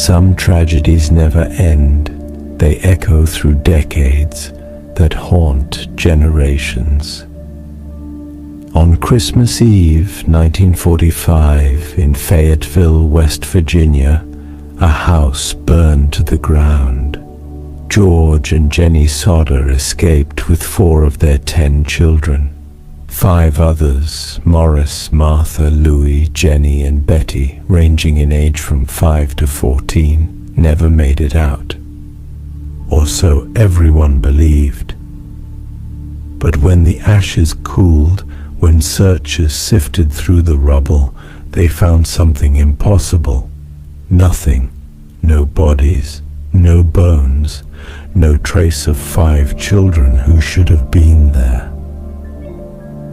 Some tragedies never end. They echo through decades that haunt generations. On Christmas Eve, 1945, in Fayetteville, West Virginia, a house burned to the ground. George and Jennie Sodder escaped with 4 of their 10 children. 5 others, Maurice, Martha, Louis, Jennie, and Betty, ranging in age from 5 to 14, never made it out. Or so everyone believed. But when the ashes cooled, when searchers sifted through the rubble, they found something impossible. Nothing. No bodies, no bones, no trace of 5 children who should have been there.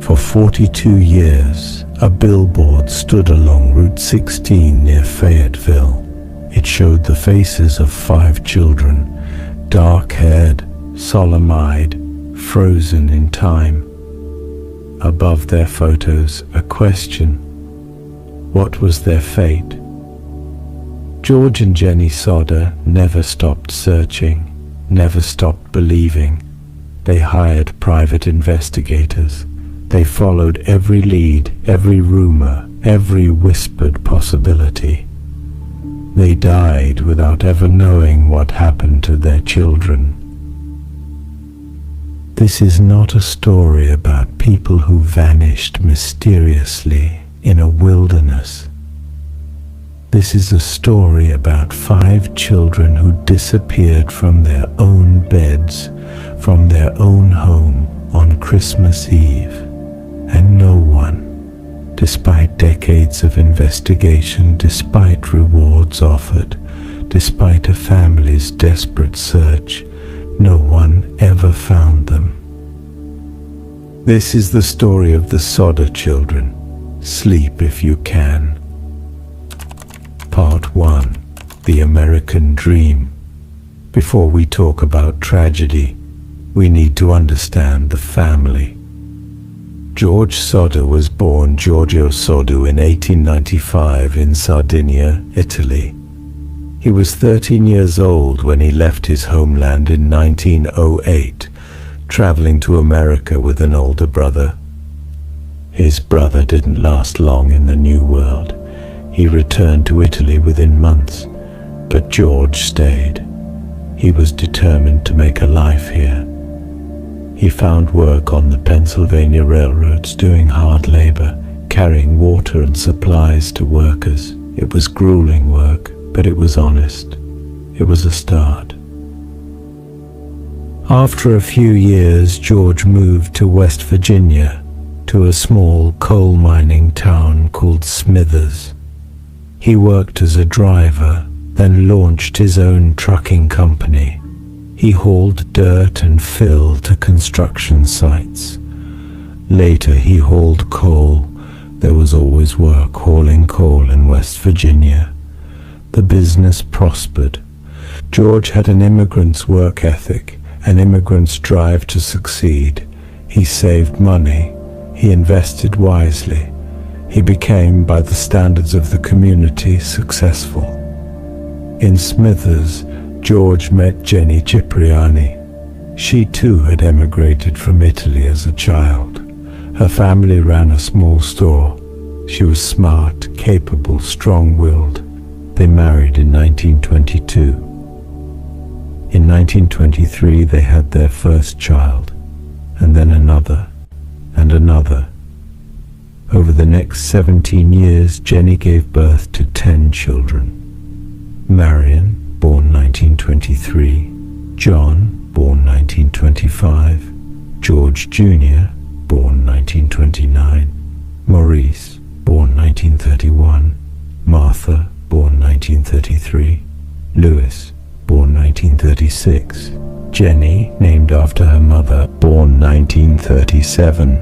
For 42 years, a billboard stood along Route 16 near Fayetteville. It showed the faces of 5 children, dark-haired, solemn-eyed, frozen in time. Above their photos, a question. What was their fate? George and Jennie Sodder never stopped searching, never stopped believing. They hired private investigators. They followed every lead, every rumor, every whispered possibility. They died without ever knowing what happened to their children. This is not a story about people who vanished mysteriously in a wilderness. This is a story about 5 children who disappeared from their own beds, from their own home on Christmas Eve. And no one, despite decades of investigation, despite rewards offered, despite a family's desperate search, no one ever found them. This is the story of the Sodder children. Sleep if you can. Part 1. The American Dream. Before we talk about tragedy, we need to understand the family. George Sodder was born Giorgio Soddu in 1895 in Sardinia, Italy. He was 13 years old when he left his homeland in 1908, traveling to America with an older brother. His brother didn't last long in the New World. He returned to Italy within months, but George stayed. He was determined to make a life here. He found work on the Pennsylvania railroads doing hard labor, carrying water and supplies to workers. It was grueling work, but it was honest. It was a start. After a few years, George moved to West Virginia, to a small coal mining town called Smithers. He worked as a driver, then launched his own trucking company. He hauled dirt and fill to construction sites. Later he hauled coal. There was always work hauling coal in West Virginia. The business prospered. George had an immigrant's work ethic, an immigrant's drive to succeed. He saved money. He invested wisely. He became, by the standards of the community, successful. In Smithers, George met Jennie Cipriani. She too had emigrated from Italy as a child. Her family ran a small store. She was smart, capable, strong-willed. They married in 1922. In 1923 they had their first child, and then another, and another. Over the next 17 years, Jennie gave birth to 10 children. Marion, born 1923, John, born 1925, George Jr., born 1929, Maurice, born 1931, Martha, born 1933, Louis, born 1936, Jennie, named after her mother, born 1937,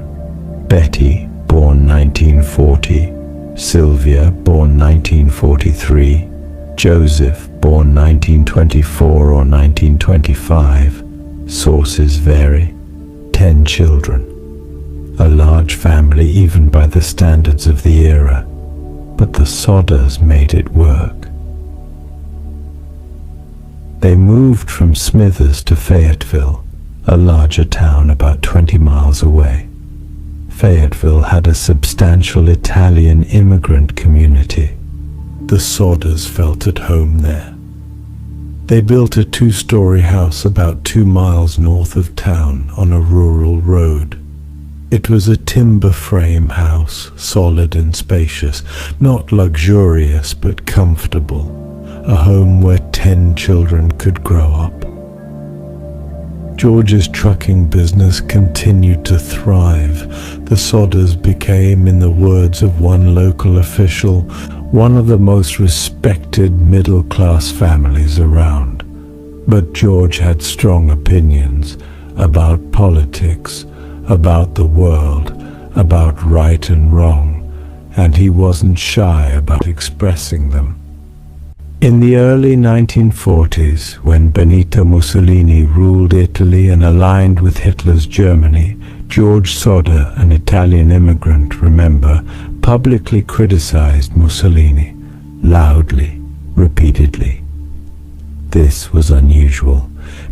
Betty, born 1940, Sylvia, born 1943, Joseph, born 1924 or 1925. Sources vary. 10 children. A large family even by the standards of the era. But the Sodders made it work. They moved from Smithers to Fayetteville, a larger town about 20 miles away. Fayetteville had a substantial Italian immigrant community. The Sodders felt at home there. They built a 2-story house about 2 miles north of town on a rural road. It was a timber frame house, solid and spacious, not luxurious but comfortable, a home where 10 children could grow up. George's trucking business continued to thrive. The Sodders became, in the words of one local official, one of the most respected middle-class families around. But George had strong opinions about politics, about the world, about right and wrong, and he wasn't shy about expressing them. In the early 1940s, when Benito Mussolini ruled Italy and aligned with Hitler's Germany, George Sodder, an Italian immigrant, remember, publicly criticized Mussolini, loudly, repeatedly. This was unusual.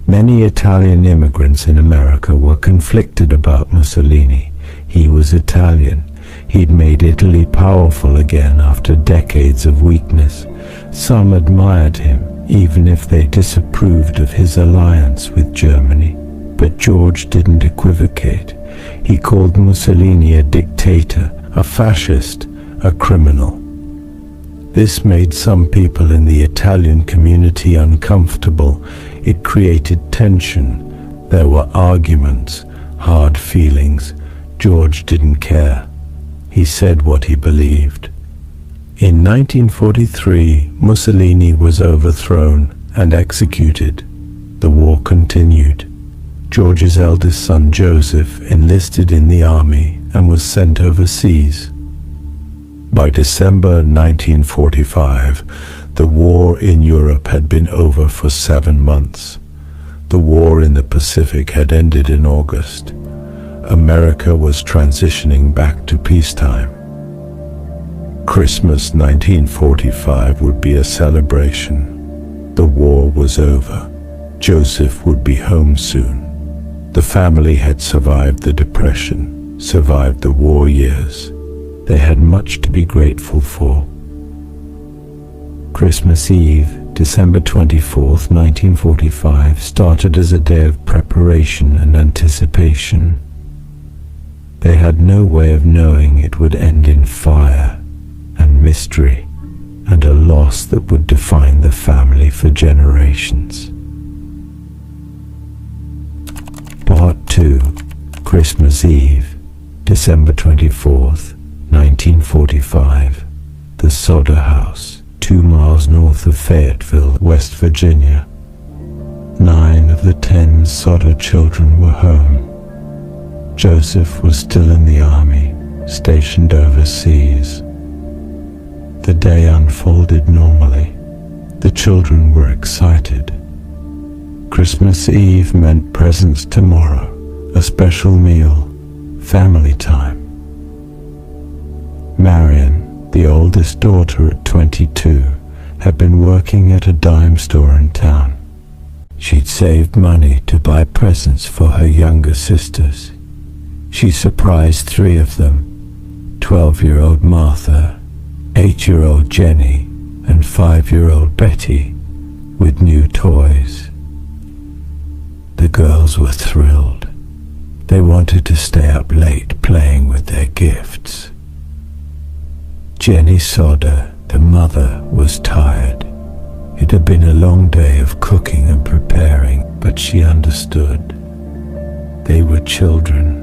Many Italian immigrants in America were conflicted about Mussolini. He was Italian. He'd made Italy powerful again after decades of weakness. Some admired him, even if they disapproved of his alliance with Germany. But George didn't equivocate. He called Mussolini a dictator, a fascist, a criminal. This made some people in the Italian community uncomfortable. It created tension. There were arguments, hard feelings. George didn't care. He said what he believed. In 1943, Mussolini was overthrown and executed. The war continued. George's eldest son Joseph enlisted in the army and was sent overseas. By December 1945, the war in Europe had been over for 7 months. The war in the Pacific had ended in August. America was transitioning back to peacetime. Christmas 1945 would be a celebration. The war was over. Joseph would be home soon. The family had survived the Depression, survived the war years. They had much to be grateful for. Christmas Eve, December 24th, 1945, started as a day of preparation and anticipation. They had no way of knowing it would end in fire and mystery and a loss that would define the family for generations. Part 2, Christmas Eve, December 24th, 1945. The Sodder House, 2 miles north of Fayetteville, West Virginia. 9 of the 10 Sodder children were home. Joseph was still in the army, stationed overseas. The day unfolded normally. The children were excited. Christmas Eve meant presents tomorrow, a special meal, family time. Marion, the oldest daughter at 22, had been working at a dime store in town. She'd saved money to buy presents for her younger sisters. She surprised 3 of them, 12-year-old Martha, 8-year-old Jennie, and 5-year-old Betty, with new toys. The girls were thrilled. They wanted to stay up late playing with their gifts. Jennie Sodder, the mother, was tired. It had been a long day of cooking and preparing, but she understood. They were children.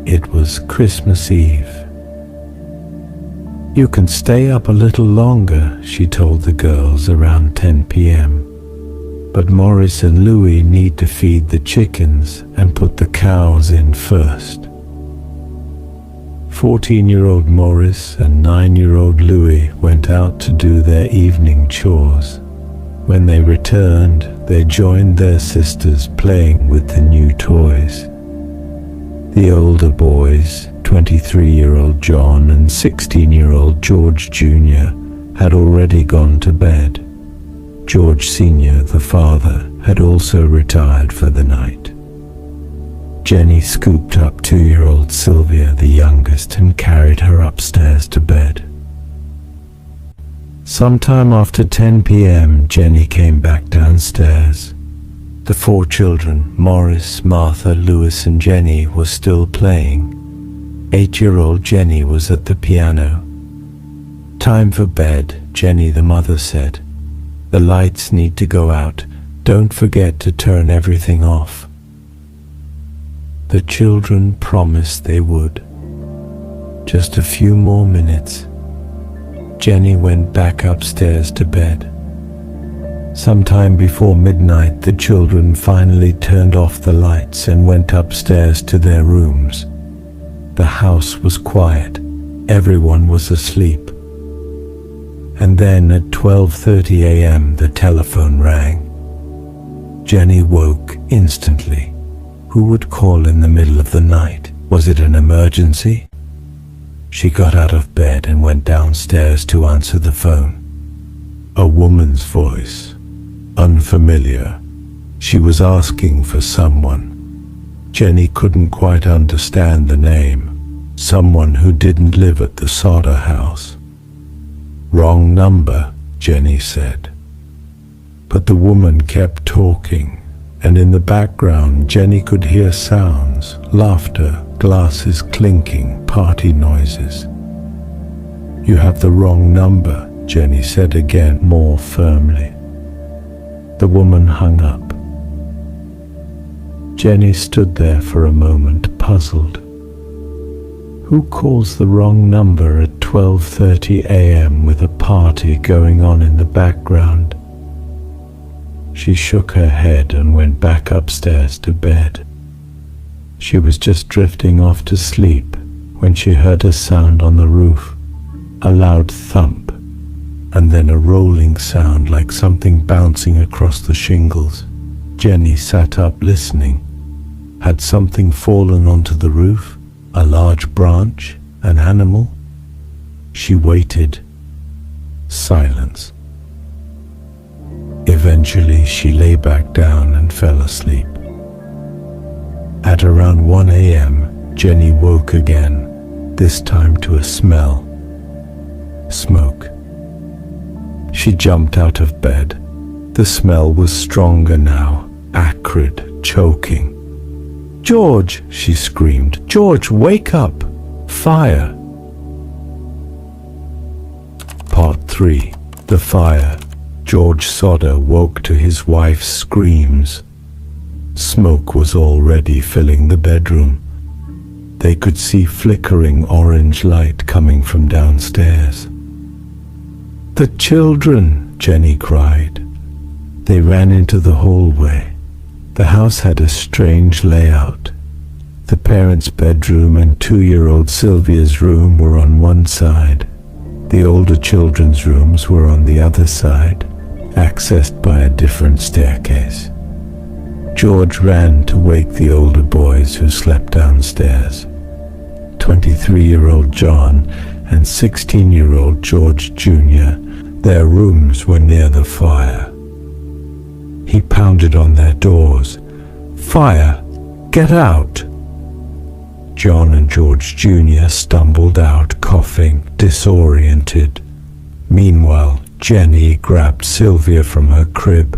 It was Christmas Eve. "You can stay up a little longer," she told the girls around 10 p.m. "But Maurice and Louis need to feed the chickens and put the cows in first." 14-year-old Maurice and 9-year-old Louis went out to do their evening chores. When they returned, they joined their sisters playing with the new toys. The older boys, 23-year-old John and 16-year-old George Jr., had already gone to bed. George Sr., the father, had also retired for the night. Jennie scooped up 2-year-old Sylvia, the youngest, and carried her upstairs to bed. Sometime after 10 p.m., Jennie came back downstairs. The 4 children, Maurice, Martha, Louis, and Jennie, were still playing. 8-year-old Jennie was at the piano. "Time for bed," Jennie, the mother, said. "The lights need to go out. Don't forget to turn everything off." The children promised they would. Just a few more minutes. Jennie went back upstairs to bed. Sometime before midnight, the children finally turned off the lights and went upstairs to their rooms. The house was quiet. Everyone was asleep. And then at 12:30 a.m. the telephone rang. Jennie woke instantly. Who would call in the middle of the night? Was it an emergency? She got out of bed and went downstairs to answer the phone. A woman's voice, unfamiliar. She was asking for someone. Jennie couldn't quite understand the name. Someone who didn't live at the Sodder house. "Wrong number," Jennie said. But the woman kept talking, and in the background Jennie could hear sounds, laughter, glasses clinking, party noises. "You have the wrong number," Jennie said again, more firmly. The woman hung up. Jennie stood there for a moment, puzzled. Who calls the wrong number at 12:30 a.m. with a party going on in the background? She shook her head and went back upstairs to bed. She was just drifting off to sleep when she heard a sound on the roof, a loud thump, and then a rolling sound like something bouncing across the shingles. Jennie sat up listening. Had something fallen onto the roof? A large branch? An animal? She waited. Silence. Eventually she lay back down and fell asleep. At around 1 a.m., Jennie woke again, this time to a smell. Smoke. She jumped out of bed. The smell was stronger now, acrid, choking. "George!" she screamed. "George, wake up! Fire!" Part 3. The fire. George Sodder woke to his wife's screams. Smoke was already filling the bedroom. They could see flickering orange light coming from downstairs. "The children!" Jennie cried. They ran into the hallway. The house had a strange layout. The parents' bedroom and 2-year-old Sylvia's room were on one side. The older children's rooms were on the other side, accessed by a different staircase. George ran to wake the older boys who slept downstairs. 23-year-old John and 16-year-old George Jr., their rooms were near the fire. He pounded on their doors. "Fire! Get out!" John and George Jr. stumbled out, coughing, disoriented. Meanwhile, Jennie grabbed Sylvia from her crib.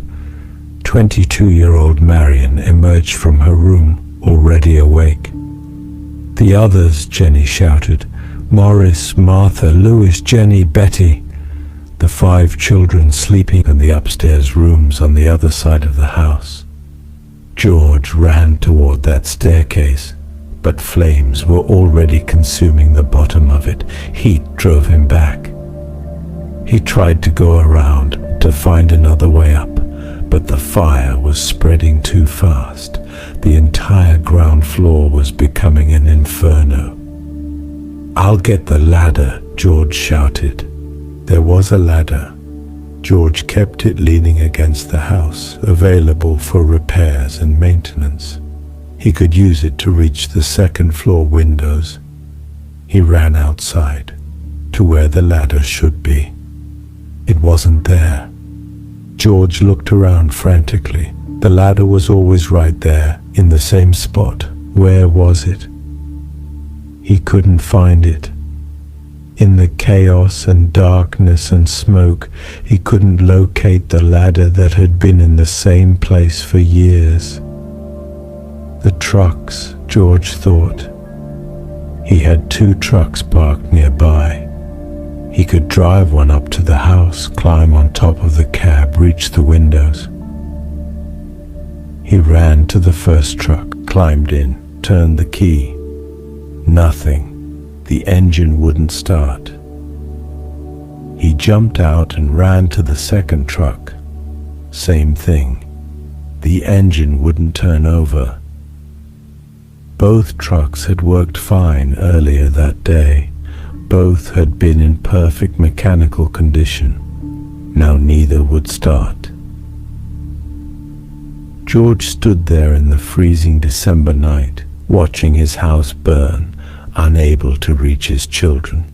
22-year-old Marion emerged from her room, already awake. "The others!" Jennie shouted. "Maurice, Martha, Louis, Jennie, Betty." The 5 children sleeping in the upstairs rooms on the other side of the house. George ran toward that staircase, but flames were already consuming the bottom of it. Heat drove him back. He tried to go around to find another way up, but the fire was spreading too fast. The entire ground floor was becoming an inferno. "I'll get the ladder," George shouted. There was a ladder. George kept it leaning against the house, available for repairs and maintenance. He could use it to reach the second-floor windows. He ran outside, to where the ladder should be. It wasn't there. George looked around frantically. The ladder was always right there, in the same spot. Where was it? He couldn't find it. In the chaos and darkness and smoke, he couldn't locate the ladder that had been in the same place for years. The trucks, George thought. He had 2 trucks parked nearby. He could drive one up to the house, climb on top of the cab, reach the windows. He ran to the first truck, climbed in, turned the key. Nothing. The engine wouldn't start. He jumped out and ran to the second truck. Same thing. The engine wouldn't turn over. Both trucks had worked fine earlier that day. Both had been in perfect mechanical condition. Now neither would start. George stood there in the freezing December night, watching his house burn, unable to reach his children.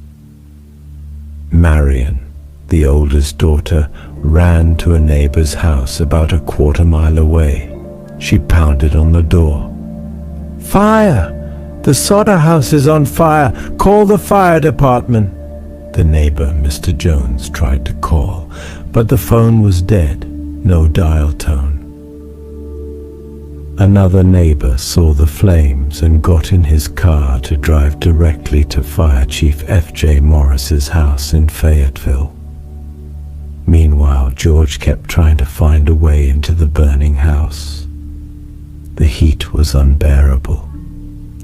Marion, the oldest daughter, ran to a neighbor's house about a quarter-mile away. She pounded on the door. "Fire! The Sodder house is on fire! Call the fire department!" The neighbor, Mr. Jones, tried to call, but the phone was dead, no dial tone. Another neighbor saw the flames and got in his car to drive directly to Fire Chief F.J. Maurice's house in Fayetteville. Meanwhile, George kept trying to find a way into the burning house. The heat was unbearable.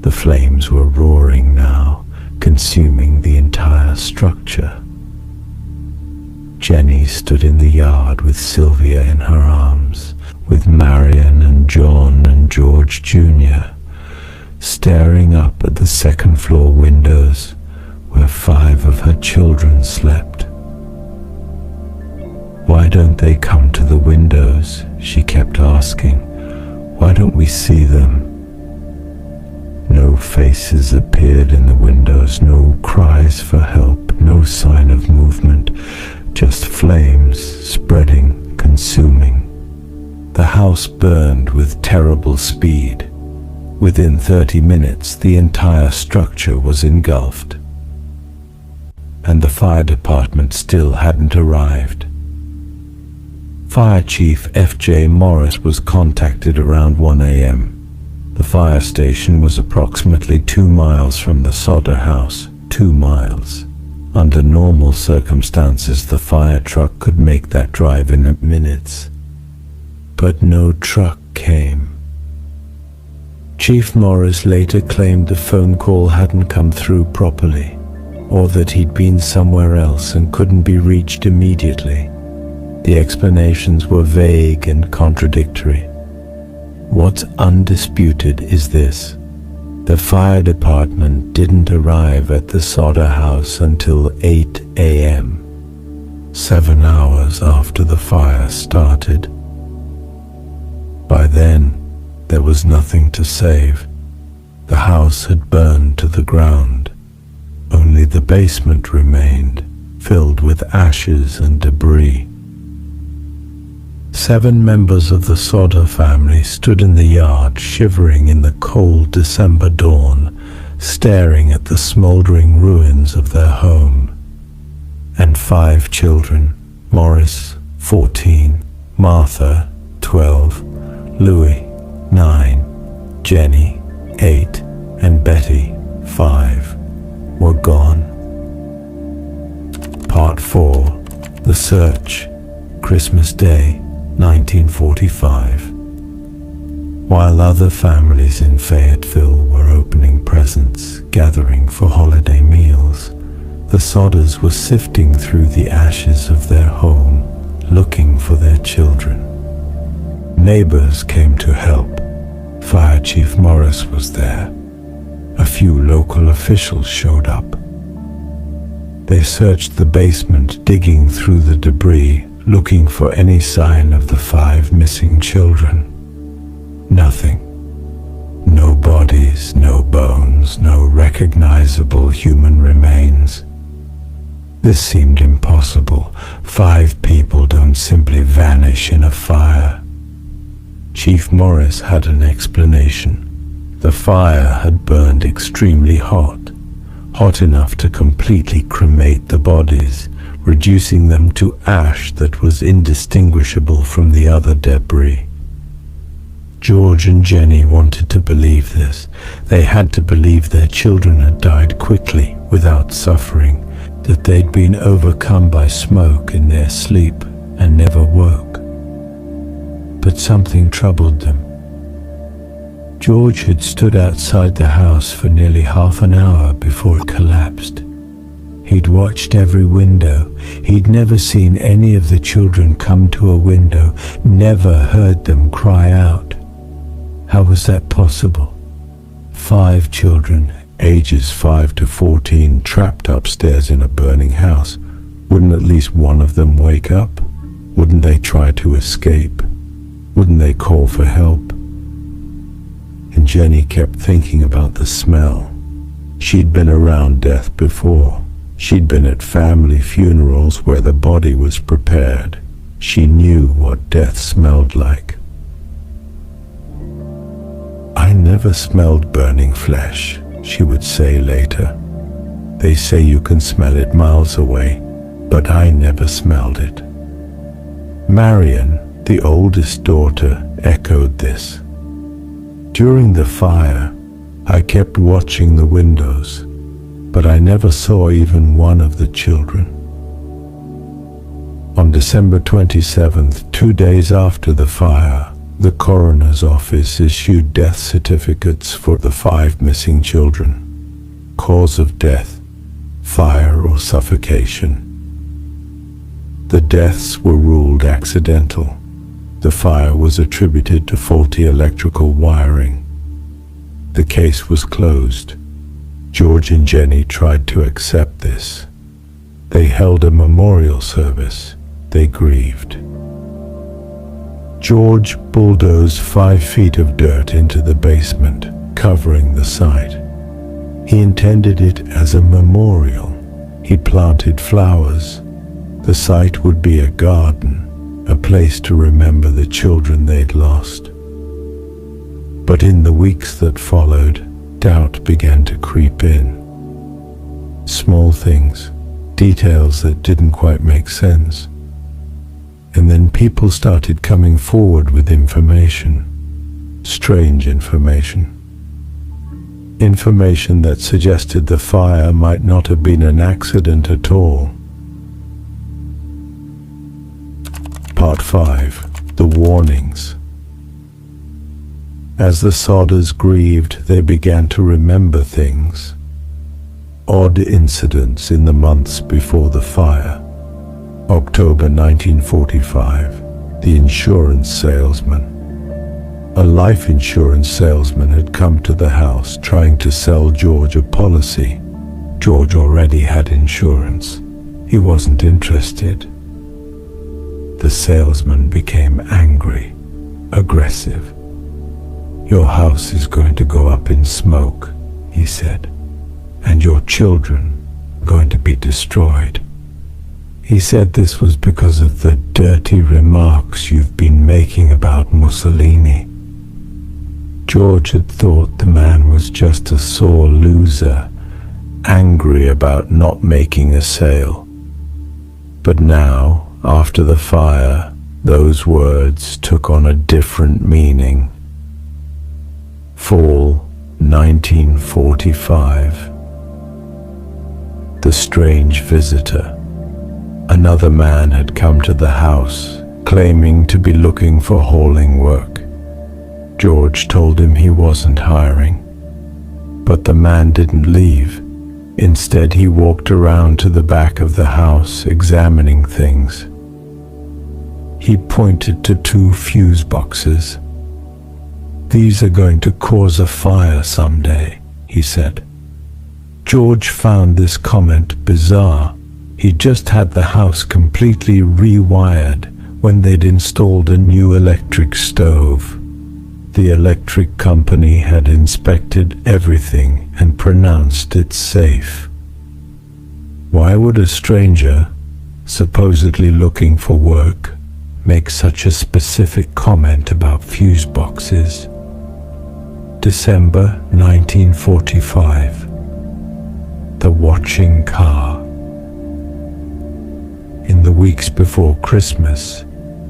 The flames were roaring now, consuming the entire structure. Jennie stood in the yard with Sylvia in her arms, with Marion and John and George Jr., staring up at the second-floor windows where 5 of her children slept. "Why don't they come to the windows?" she kept asking. "Why don't we see them?" No faces appeared in the windows, no cries for help, no sign of movement, just flames spreading, consuming. The house burned with terrible speed. Within 30 minutes, the entire structure was engulfed. And the fire department still hadn't arrived. Fire Chief F.J. Maurice was contacted around 1 a.m. The fire station was approximately 2 miles from the Sodder house. 2 miles. Under normal circumstances, the fire truck could make that drive in minutes. But no truck came. Chief Maurice later claimed the phone call hadn't come through properly, or that he'd been somewhere else and couldn't be reached immediately. The explanations were vague and contradictory. What's undisputed is this: the fire department didn't arrive at the Sodder house until 8 a.m., 7 hours after the fire started. By then, there was nothing to save. The house had burned to the ground. Only the basement remained, filled with ashes and debris. 7 members of the Sodder family stood in the yard, shivering in the cold December dawn, staring at the smoldering ruins of their home. And 5 children: Maurice, 14, Martha, 12, Louis, 9, Jennie, 8, and Betty, 5, were gone. Part 4. The Search. Christmas Day, 1945. While other families in Fayetteville were opening presents, gathering for holiday meals, the Sodders were sifting through the ashes of their home, looking for their children. Neighbors came to help. Fire Chief Maurice was there. A few local officials showed up. They searched the basement, digging through the debris, looking for any sign of the 5 missing children. Nothing. No bodies, no bones, no recognizable human remains. This seemed impossible. 5 people don't simply vanish in a fire. Chief Maurice had an explanation. The fire had burned extremely hot, hot enough to completely cremate the bodies, reducing them to ash that was indistinguishable from the other debris. George and Jennie wanted to believe this. They had to believe their children had died quickly, without suffering, that they'd been overcome by smoke in their sleep and never woke. But something troubled them. George had stood outside the house for nearly half an hour before it collapsed. He'd watched every window. He'd never seen any of the children come to a window, never heard them cry out. How was that possible? 5 children, ages 5 to 14, trapped upstairs in a burning house. Wouldn't at least one of them wake up? Wouldn't they try to escape? Wouldn't they call for help? And Jennie kept thinking about the smell. She'd been around death before. She'd been at family funerals where the body was prepared. She knew what death smelled like. "I never smelled burning flesh," she would say later. "They say you can smell it miles away, but I never smelled it." Marion, the oldest daughter, echoed this. "During the fire, I kept watching the windows, but I never saw even one of the children." On December 27th, 2 days after the fire, the coroner's office issued death certificates for the 5 missing children. Cause of death: fire or suffocation. The deaths were ruled accidental. The fire was attributed to faulty electrical wiring. The case was closed. George and Jennie tried to accept this. They held a memorial service. They grieved. George bulldozed 5 feet of dirt into the basement, covering the site. He intended it as a memorial. He planted flowers. The site would be a garden, a place to remember the children they'd lost. But in the weeks that followed, doubt began to creep in. Small things, details that didn't quite make sense. And then people started coming forward with information, strange information. Information that suggested the fire might not have been an accident at all. Part 5. The Warnings. As the Sodders grieved, they began to remember things. Odd incidents in the months before the fire. October 1945, the insurance salesman. A life insurance salesman had come to the house trying to sell George a policy. George already had insurance. He wasn't interested. The salesman became angry, aggressive. "Your house is going to go up in smoke," he said, "and your children are going to be destroyed." He said this was because of the dirty remarks you've been making about Mussolini. George had thought the man was just a sore loser, angry about not making a sale. But now, after the fire, those words took on a different meaning. Fall 1945. The strange visitor. Another man had come to the house, claiming to be looking for hauling work. George told him he wasn't hiring. But the man didn't leave. Instead, he walked around to the back of the house, examining things. He pointed to 2 fuse boxes. "These are going to cause a fire someday," he said. George found this comment bizarre. He'd just had the house completely rewired when they'd installed a new electric stove. The electric company had inspected everything and pronounced it safe. Why would a stranger, supposedly looking for work, make such a specific comment about fuse boxes? December 1945. The watching car. In the weeks before Christmas,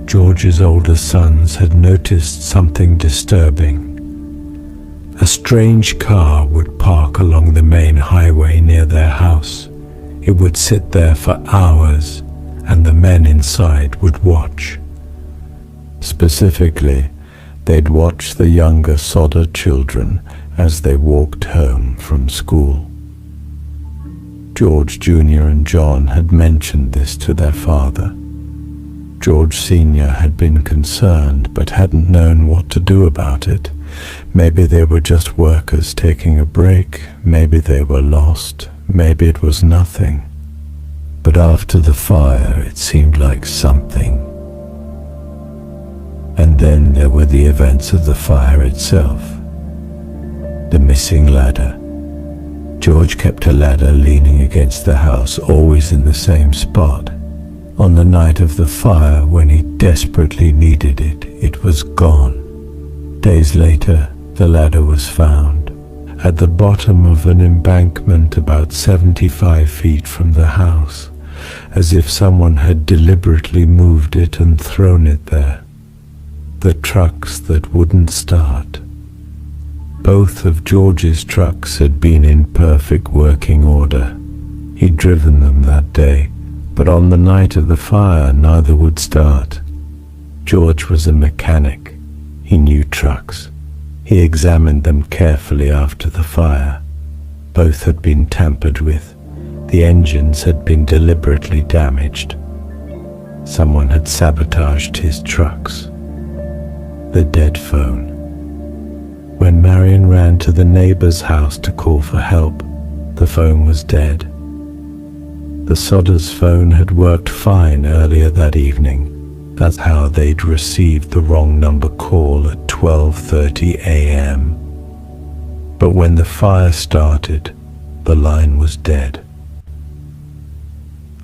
George's older sons had noticed something disturbing. A strange car would park along the main highway near their house. It would sit there for hours, and the men inside would watch. Specifically, they'd watch the younger Sodder children as they walked home from school. George Jr. and John had mentioned this to their father. George Sr. had been concerned but hadn't known what to do about it. Maybe they were just workers taking a break, maybe they were lost, maybe it was nothing. But after the fire it seemed like something. And then there were the events of the fire itself. The missing ladder. George kept a ladder leaning against the house, always in the same spot. On the night of the fire, when he desperately needed it, it was gone. Days later, the ladder was found at the bottom of an embankment about 75 feet from the house, as if someone had deliberately moved it and thrown it there. The trucks that wouldn't start. Both of George's trucks had been in perfect working order. He'd driven them that day, but on the night of the fire, neither would start. George was a mechanic. He knew trucks. He examined them carefully after the fire. Both had been tampered with. The engines had been deliberately damaged. Someone had sabotaged his trucks. The dead phone. When Marion ran to the neighbor's house to call for help, the phone was dead. The Sodders' phone had worked fine earlier that evening. That's how they'd received the wrong number call at 12:30 a.m. But when the fire started, the line was dead.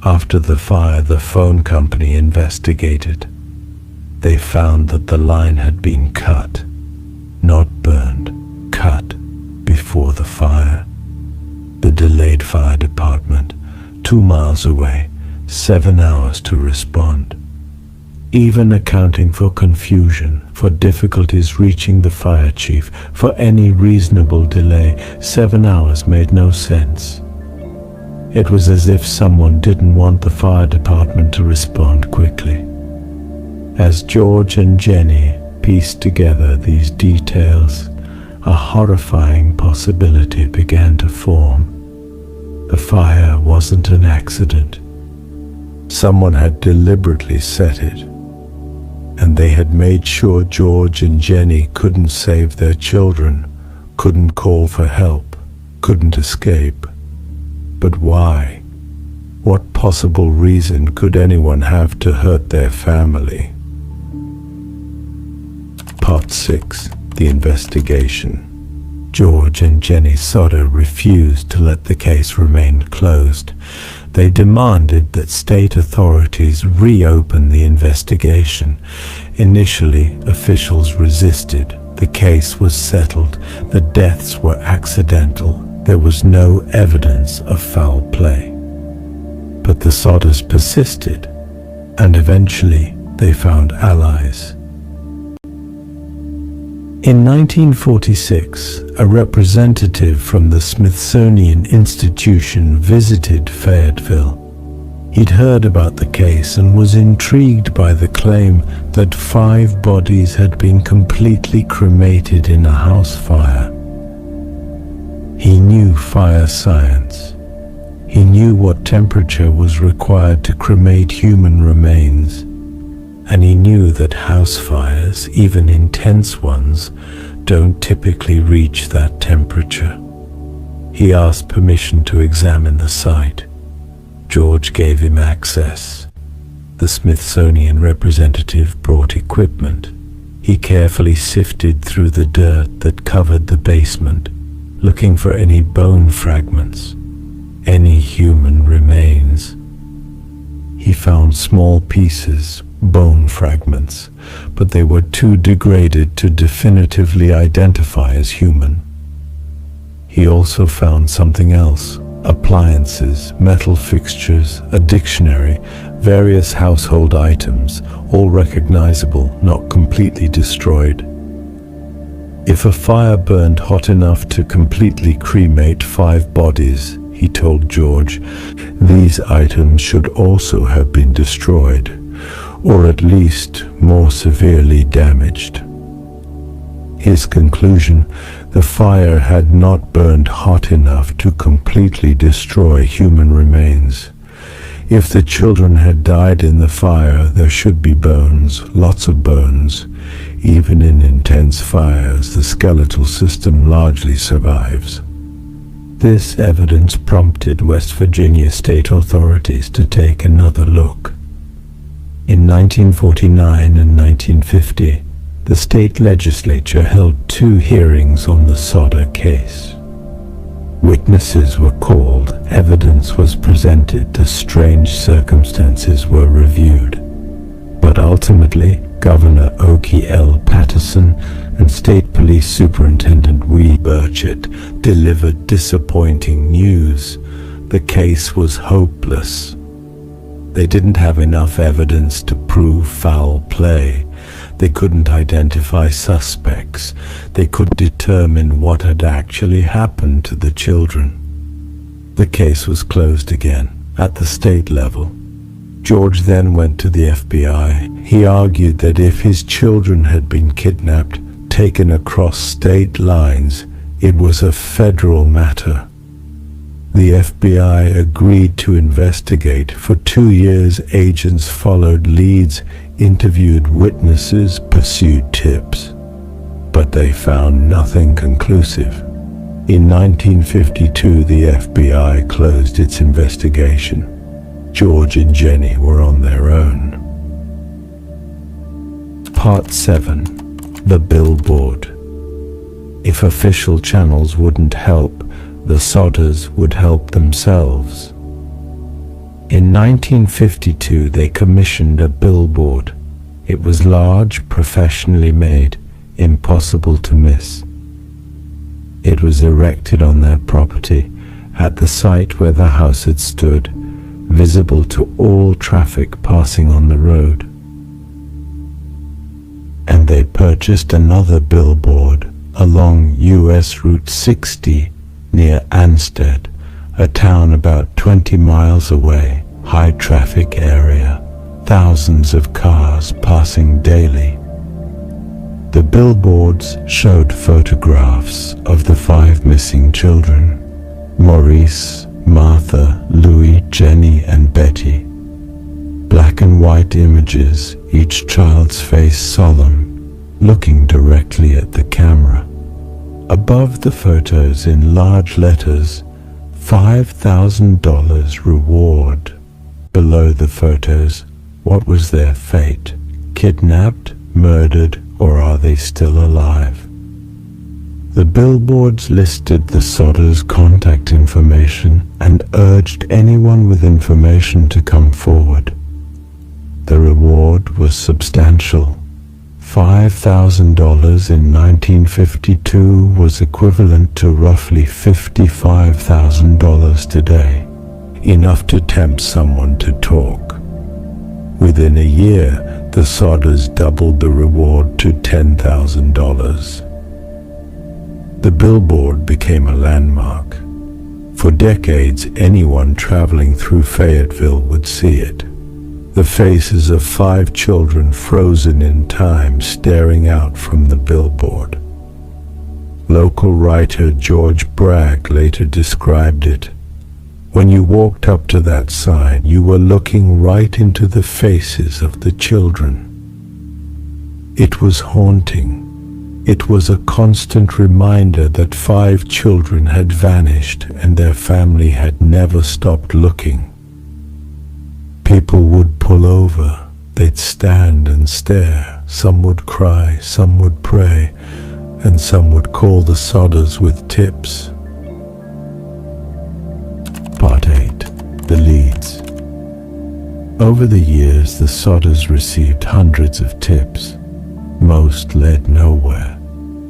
After the fire, the phone company investigated. They found that the line had been cut. Not burned, cut before the fire. The delayed fire department, 2 miles away, 7 hours to respond. Even accounting for confusion, for difficulties reaching the fire chief, for any reasonable delay, 7 hours made no sense. It was as if someone didn't want the fire department to respond quickly. As George and Jennie pieced together these details, a horrifying possibility began to form. The fire wasn't an accident. Someone had deliberately set it, and they had made sure George and Jennie couldn't save their children, couldn't call for help, couldn't escape. But why? What possible reason could anyone have to hurt their family? Part 6. The investigation. George and Jennie Sodder refused to let the case remain closed. They demanded that state authorities reopen the investigation. Initially, officials resisted. The case was settled. The deaths were accidental. There was no evidence of foul play. But the Sodders persisted, and eventually they found allies. In 1946, a representative from the Smithsonian Institution visited Fayetteville. He'd heard about the case and was intrigued by the claim that 5 bodies had been completely cremated in a house fire. He knew fire science. He knew what temperature was required to cremate human remains. And he knew that house fires, even intense ones, don't typically reach that temperature. He asked permission to examine the site. George gave him access. The Smithsonian representative brought equipment. He carefully sifted through the dirt that covered the basement, looking for any bone fragments, any human remains. found small pieces, bone fragments, but they were too degraded to definitively identify as human. He also found something else: appliances, metal fixtures, a dictionary, various household items, all recognizable, not completely destroyed. If a fire burned hot enough to completely cremate 5 bodies, he told George, these items should also have been destroyed, or at least more severely damaged. His conclusion: the fire had not burned hot enough to completely destroy human remains. If the children had died in the fire, there should be bones, lots of bones. Even in intense fires, the skeletal system largely survives. This evidence prompted West Virginia state authorities to take another look. In 1949 and 1950, the state legislature held 2 hearings on the Sodder case. Witnesses were called, evidence was presented, the strange circumstances were reviewed. But ultimately, Governor Oki L. Patterson and State Police Superintendent Wee Burchett delivered disappointing news. The case was hopeless. They didn't have enough evidence to prove foul play. They couldn't identify suspects. They couldn't determine what had actually happened to the children. The case was closed again, at the state level. George then went to the FBI. He argued that if his children had been kidnapped, taken across state lines, it was a federal matter. The FBI agreed to investigate. For 2 years, agents followed leads, interviewed witnesses, pursued tips. But they found nothing conclusive. In 1952, the FBI closed its investigation. George and Jennie were on their own. Part 7. The Billboard. If official channels wouldn't help, the Sodders would help themselves. In 1952, they commissioned a billboard. It was large, professionally made, impossible to miss. It was erected on their property, at the site where the house had stood, visible to all traffic passing on the road. And they purchased another billboard along US Route 60 near Ansted, a town about 20 miles away, high traffic area, thousands of cars passing daily. The billboards showed photographs of the 5 missing children: Maurice, Martha, Louis, Jennie, and Betty. Black and white images, each child's face solemn, looking directly at the camera. Above the photos in large letters, $5,000 reward. Below the photos, what was their fate? Kidnapped, murdered, or are they still alive? The billboards listed the Sodders' contact information and urged anyone with information to come forward. The reward was substantial. $5,000 in 1952 was equivalent to roughly $55,000 today, enough to tempt someone to talk. Within a year, the Sodders doubled the reward to $10,000. The billboard became a landmark. For decades, anyone traveling through Fayetteville would see it. The faces of 5 children frozen in time staring out from the billboard. Local writer George Bragg later described it. When you walked up to that sign, you were looking right into the faces of the children. It was haunting. It was a constant reminder that 5 children had vanished and their family had never stopped looking. People would pull over. They'd stand and stare. Some would cry, some would pray, and some would call the Sodders with tips. Part 8. The Leads. Over the years, the Sodders received hundreds of tips. Most led nowhere,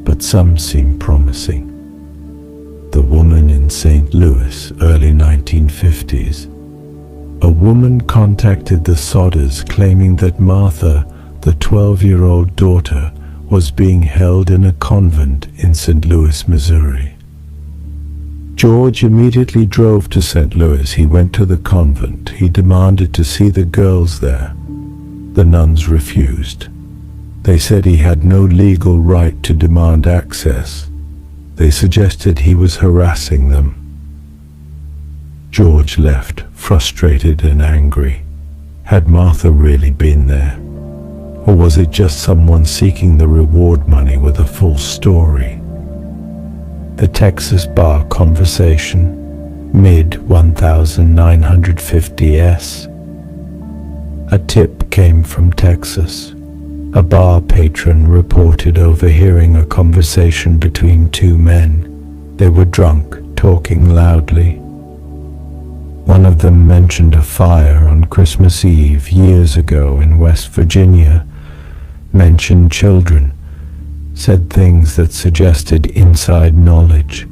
but some seemed promising. The woman in St. Louis, early 1950s. A woman contacted the Sodders claiming that Martha, the 12-year-old daughter, was being held in a convent in St. Louis, Missouri. George immediately drove to St. Louis. He went to the convent. He demanded to see the girls there. The nuns refused. They said he had no legal right to demand access. They suggested he was harassing them. George left, frustrated and angry. Had Martha really been there? Or was it just someone seeking the reward money with a full story? The Texas Bar Conversation, mid-1950s. A tip came from Texas. A bar patron reported overhearing a conversation between two men. They were drunk, talking loudly. One of them mentioned a fire on Christmas Eve years ago in West Virginia, mentioned children, said things that suggested inside knowledge.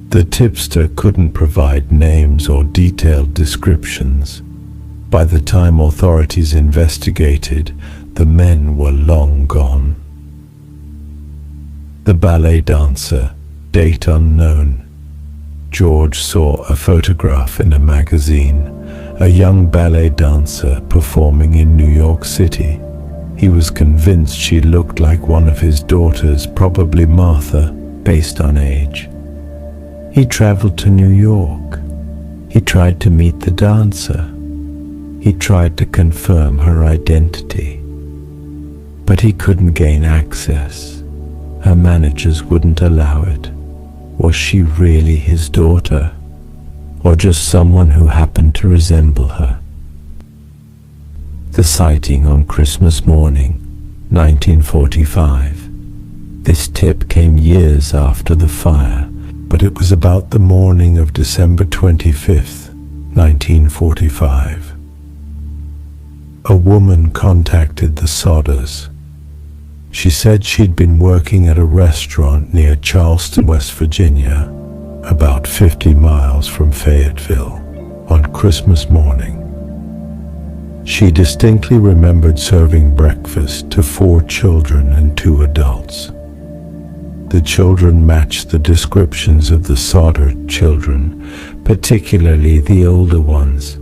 The tipster couldn't provide names or detailed descriptions. By the time authorities investigated, the men were long gone. The ballet dancer, date unknown. George saw a photograph in a magazine, a young ballet dancer performing in New York City. He was convinced she looked like one of his daughters, probably Martha, based on age. He traveled to New York. He tried to meet the dancer. He tried to confirm her identity. But he couldn't gain access. Her managers wouldn't allow it. Was she really his daughter? Or just someone who happened to resemble her? The sighting on Christmas morning, 1945. This tip came years after the fire, but it was about the morning of December 25th, 1945. A woman contacted the Sodders. She said she'd been working at a restaurant near Charleston, West Virginia, about 50 miles from Fayetteville, on Christmas morning. She distinctly remembered serving breakfast to 4 children and 2 adults. The children matched the descriptions of the Sodder children, particularly the older ones.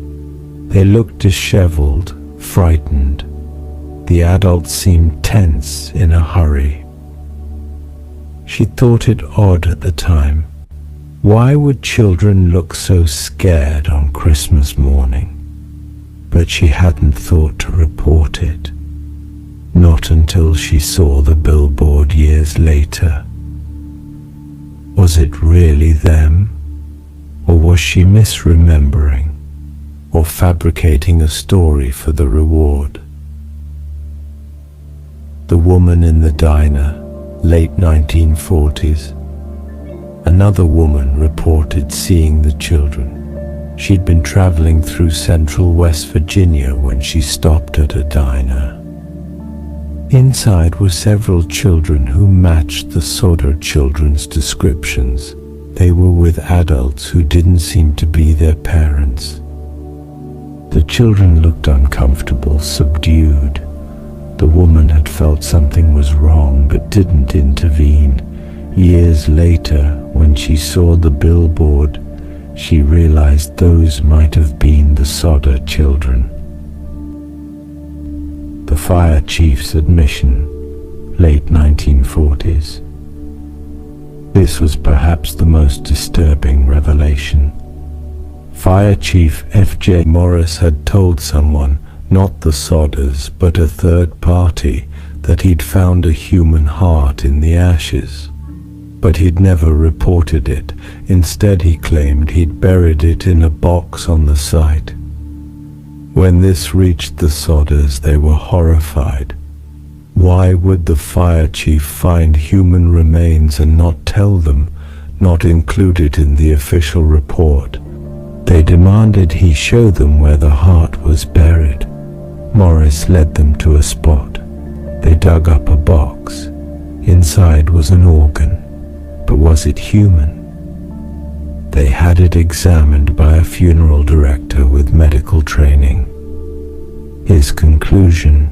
They looked disheveled, frightened. The adults seemed tense, in a hurry. She thought it odd at the time. Why would children look so scared on Christmas morning? But she hadn't thought to report it. Not until she saw the billboard years later. Was it really them? Or was she misremembering? Or fabricating a story for the reward? The woman in the diner, late 1940s. Another woman reported seeing the children. She'd been traveling through central West Virginia when she stopped at a diner. Inside were several children who matched the Sodder children's descriptions. They were with adults who didn't seem to be their parents. The children looked uncomfortable, subdued. The woman had felt something was wrong but didn't intervene. Years later, when she saw the billboard, she realized those might have been the Sodder children. The fire chief's admission, late 1940s. This was perhaps the most disturbing revelation. Fire Chief F.J. Maurice had told someone, not the Sodders, but a third party, that he'd found a human heart in the ashes. But he'd never reported it. Instead, he claimed he'd buried it in a box on the site. When this reached the Sodders, they were horrified. Why would the fire chief find human remains and not tell them, not include it in the official report? They'd demanded he show them where the heart was buried. Maurice led them to a spot. They dug up a box. Inside was an organ, but was it human? They had it examined by a funeral director with medical training. His conclusion: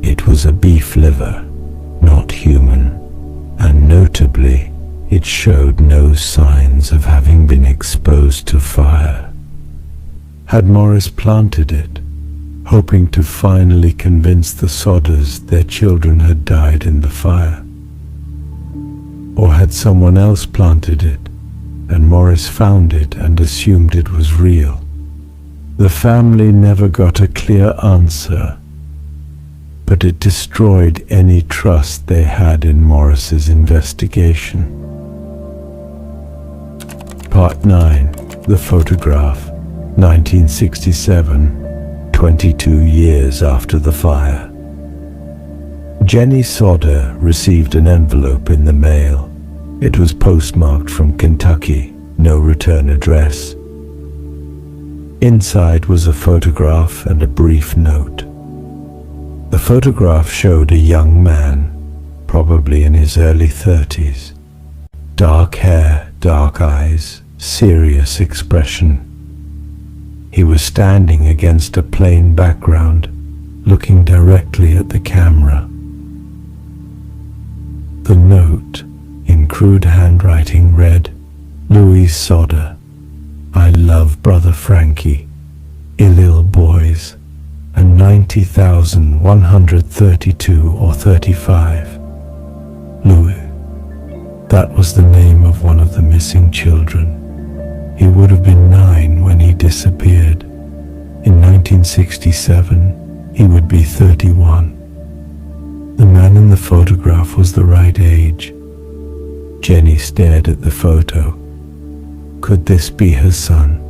it was a beef liver, not human, and notably, it showed no signs of having been exposed to fire. Had Maurice planted it, hoping to finally convince the Sodders their children had died in the fire? Or had someone else planted it, and Maurice found it and assumed it was real? The family never got a clear answer, but it destroyed any trust they had in Maurice's investigation. Part 9. The Photograph, 1967, 22 years after the fire. Jennie Sodder received an envelope in the mail. It was postmarked from Kentucky, no return address. Inside was a photograph and a brief note. The photograph showed a young man, probably in his early 30s. Dark hair, dark eyes, serious expression. He was standing against a plain background, looking directly at the camera. The note, in crude handwriting, read, "Louise Sodder, I love brother Frankie, ill boys, and 90,132 or 35. Louis." That was the name of one of the missing children. He would have been 9 when he disappeared. In 1967, he would be 31. The man in the photograph was the right age. Jennie stared at the photo. Could this be her son?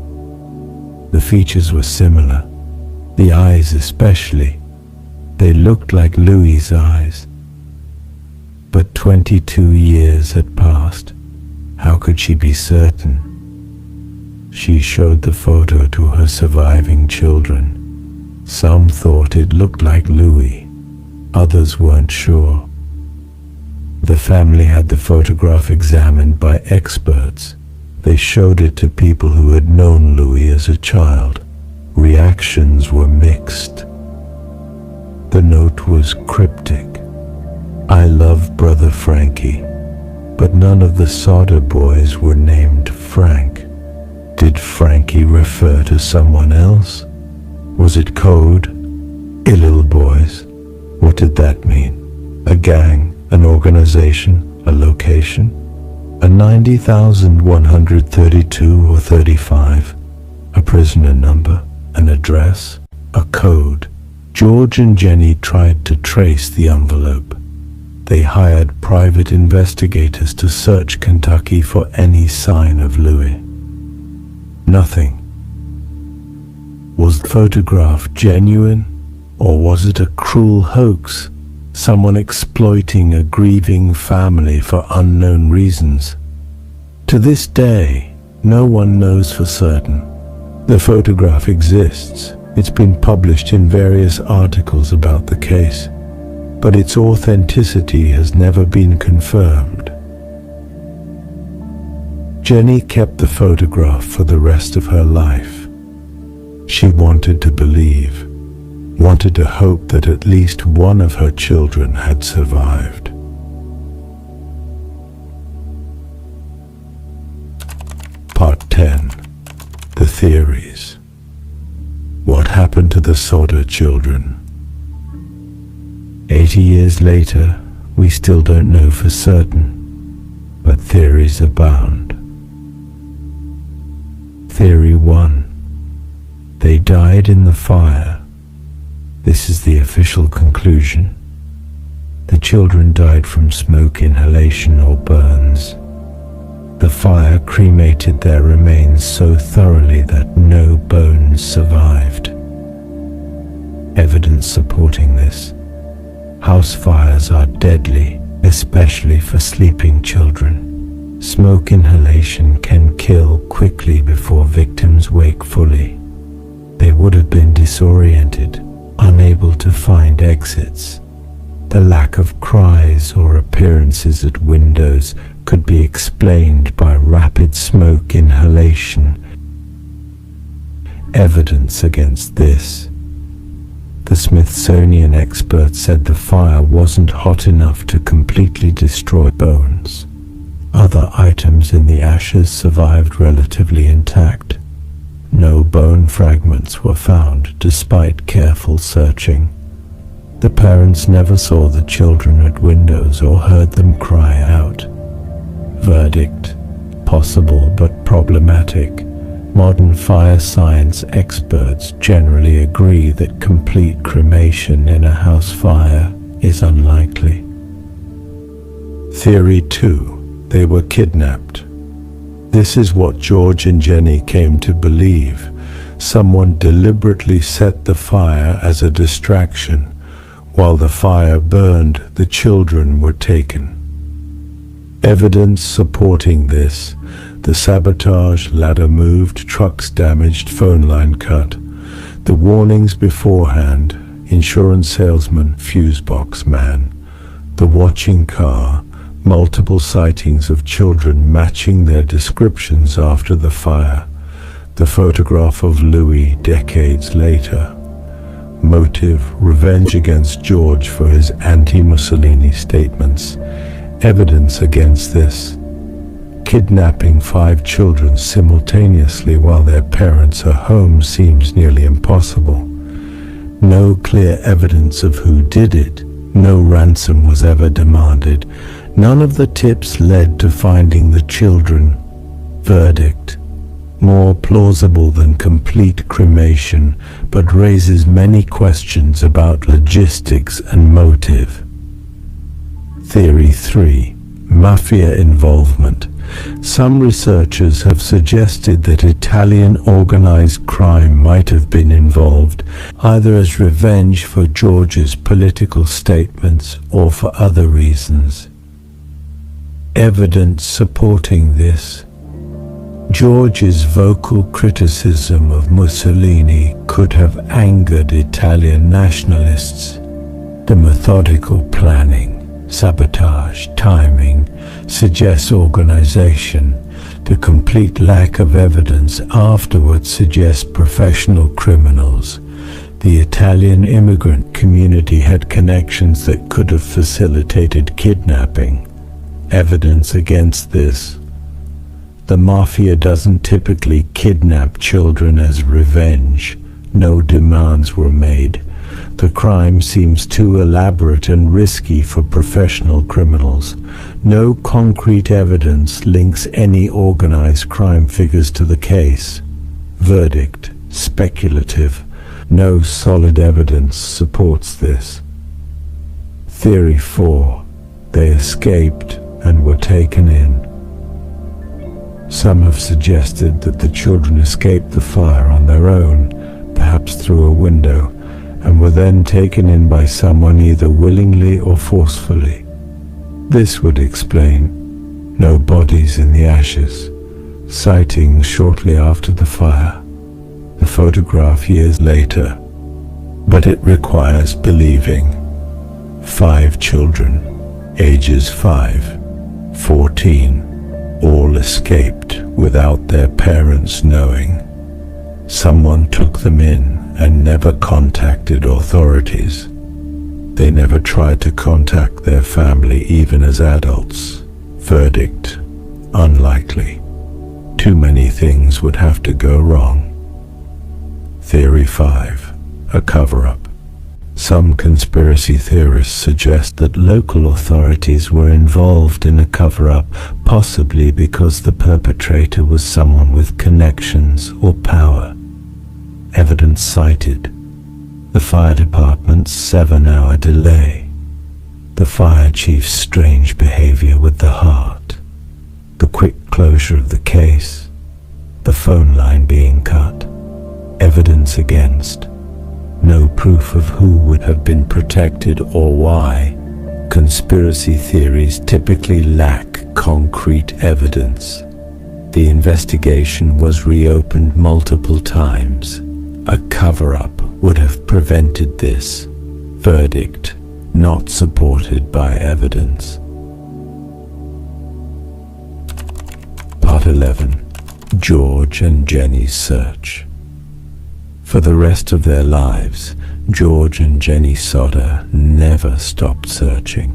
The features were similar, the eyes especially. They looked like Louis's eyes. But 22 years had passed. How could she be certain? She showed the photo to her surviving children. Some thought it looked like Louis. Others weren't sure. The family had the photograph examined by experts. They showed it to people who had known Louis as a child. Reactions were mixed. The note was cryptic. "I love brother Frankie," but none of the Sodder boys were named Frank. Did Frankie refer to someone else? Was it code? Ill boys? What did that mean? A gang, an organization, a location? A 90,132 or 35? A prisoner number? An address? A code? George and Jennie tried to trace the envelope. They hired private investigators to search Kentucky for any sign of Louis. Nothing. Was the photograph genuine, or was it a cruel hoax? Someone exploiting a grieving family for unknown reasons? To this day, no one knows for certain. The photograph exists. It's been published in various articles about the case, but its authenticity has never been confirmed. Jennie kept the photograph for the rest of her life. She wanted to believe, wanted to hope that at least one of her children had survived. Part 10. The Theories. What happened to the Sodder children? 80 years later, we still don't know for certain, but theories abound. Theory 1. They died in the fire. This is the official conclusion. The children died from smoke inhalation or burns. The fire cremated their remains so thoroughly that no bones survived. Evidence supporting this. House fires are deadly, especially for sleeping children. Smoke inhalation can kill quickly before victims wake fully. They would have been disoriented, unable to find exits. The lack of cries or appearances at windows could be explained by rapid smoke inhalation. Evidence against this. The Smithsonian expert said the fire wasn't hot enough to completely destroy bones. Other items in the ashes survived relatively intact. No bone fragments were found despite careful searching. The parents never saw the children at windows or heard them cry out. Verdict: possible but problematic. Modern fire science experts generally agree that complete cremation in a house fire is unlikely. Theory 2. They were kidnapped. This is what George and Jennie came to believe. Someone deliberately set the fire as a distraction. While the fire burned, the children were taken. Evidence supporting this: the sabotage, ladder moved, trucks damaged, phone line cut. The warnings beforehand: insurance salesman, fuse box man. The watching car: multiple sightings of children matching their descriptions after the fire. The photograph of Louis decades later. Motive: revenge against George for his anti-Mussolini statements. Evidence against this: kidnapping 5 children simultaneously while their parents are home seems nearly impossible. No clear evidence of who did it. No ransom was ever demanded. None of the tips led to finding the children. Verdict: more plausible than complete cremation, but raises many questions about logistics and motive. Theory 3. Mafia involvement. Some researchers have suggested that Italian organized crime might have been involved, either as revenge for George's political statements or for other reasons. Evidence supporting this: George's vocal criticism of Mussolini could have angered Italian nationalists. The methodical planning, sabotage, timing suggests organization. The complete lack of evidence afterwards suggests professional criminals. The Italian immigrant community had connections that could have facilitated kidnapping. Evidence against this: the mafia doesn't typically kidnap children as revenge. No demands were made. The crime seems too elaborate and risky for professional criminals. No concrete evidence links any organized crime figures to the case. Verdict: speculative. No solid evidence supports this. Theory 4. They escaped and were taken in. Some have suggested that the children escaped the fire on their own, perhaps through a window, and were then taken in by someone either willingly or forcefully. This would explain no bodies in the ashes, sightings shortly after the fire, the photograph years later, but it requires believing. 5 children, ages 5, 14, all escaped without their parents knowing. Someone took them in and never contacted authorities. They never tried to contact their family even as adults. Verdict: unlikely. Too many things would have to go wrong. Theory 5. A cover-up. Some conspiracy theorists suggest that local authorities were involved in a cover-up, possibly because the perpetrator was someone with connections or power. Evidence cited: the fire department's 7-hour delay, the fire chief's strange behavior with the heart, the quick closure of the case, the phone line being cut. Evidence against: no proof of who would have been protected or why. Conspiracy theories typically lack concrete evidence. The investigation was reopened multiple times. A cover-up would have prevented this. Verdict: not supported by evidence. Part 11. George and Jennie's search. For the rest of their lives, George and Jennie Sodder never stopped searching.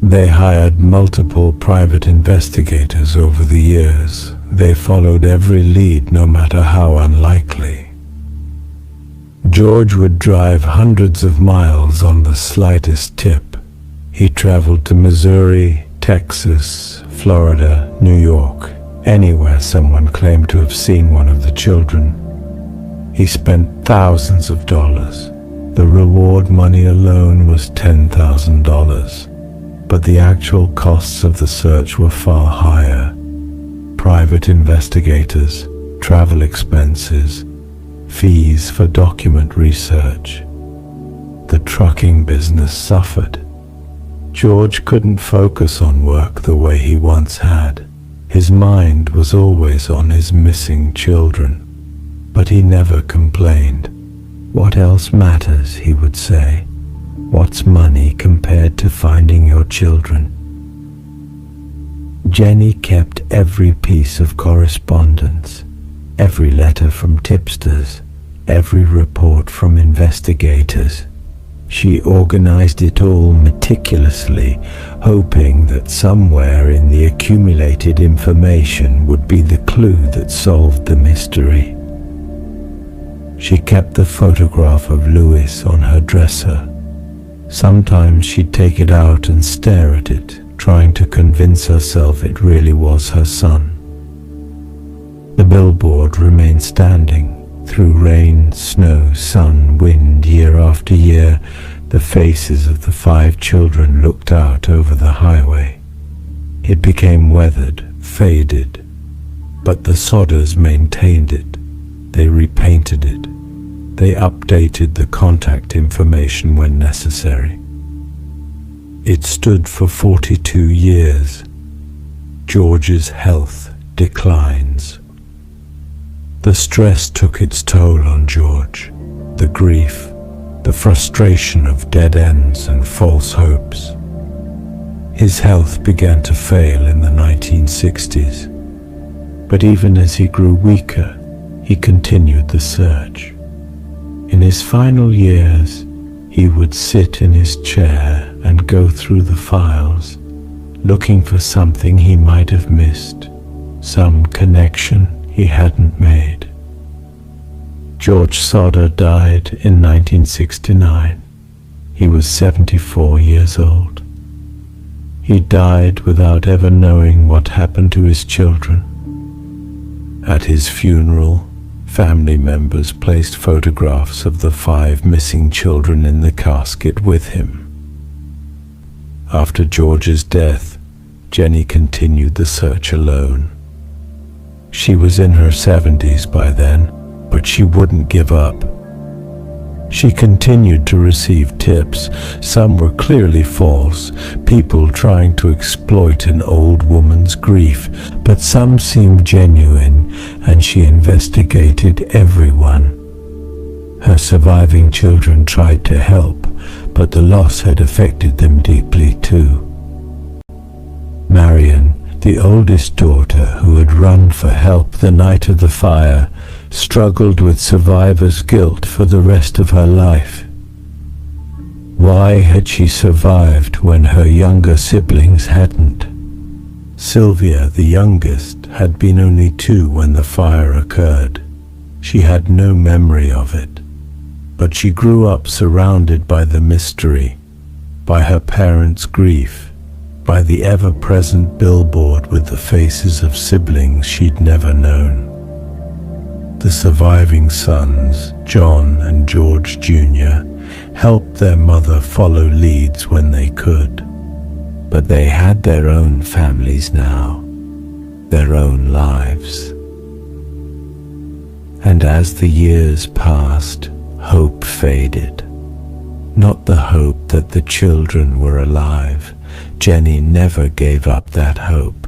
They hired multiple private investigators over the years. They followed every lead, no matter how unlikely. George would drive hundreds of miles on the slightest tip. He traveled to Missouri, Texas, Florida, New York, anywhere someone claimed to have seen one of the children. He spent thousands of dollars. The reward money alone was $10,000, but the actual costs of the search were far higher. Private investigators, travel expenses, fees for document research. The trucking business suffered. George couldn't focus on work the way he once had. His mind was always on his missing children. But he never complained. "What else matters?" he would say. "What's money compared to finding your children?" Jennie kept every piece of correspondence, every letter from tipsters, every report from investigators. She organized it all meticulously, hoping that somewhere in the accumulated information would be the clue that solved the mystery. She kept the photograph of Louis on her dresser. Sometimes she'd take it out and stare at it, trying to convince herself it really was her son. The billboard remained standing. Through rain, snow, sun, wind, year after year, the faces of the 5 children looked out over the highway. It became weathered, faded, but the Sodders maintained it. They repainted it. They updated the contact information when necessary. It stood for 42 years. George's health declines. The stress took its toll on George. The grief, the frustration of dead ends and false hopes. His health began to fail in the 1960s. But even as he grew weaker, he continued the search. In his final years, he would sit in his chair and go through the files, looking for something he might have missed, some connection he hadn't made. George Sodder died in 1969. He was 74 years old. He died without ever knowing what happened to his children. At his funeral, family members placed photographs of the 5 missing children in the casket with him. After George's death, Jennie continued the search alone. She was in her 70s by then, but she wouldn't give up. She continued to receive tips. Some were clearly false, people trying to exploit an old woman's grief, but some seemed genuine, and she investigated everyone. Her surviving children tried to help, but the loss had affected them deeply too. Marion, the oldest daughter who had run for help the night of the fire, struggled with survivor's guilt for the rest of her life. Why had she survived when her younger siblings hadn't? Sylvia, the youngest, had been only 2 when the fire occurred. She had no memory of it, but she grew up surrounded by the mystery, by her parents' grief, by the ever-present billboard with the faces of siblings she'd never known. The surviving sons, John and George Jr., helped their mother follow leads when they could. But they had their own families now, their own lives. And as the years passed, hope faded. not the hope that the children were alive. Jennie never gave up that hope,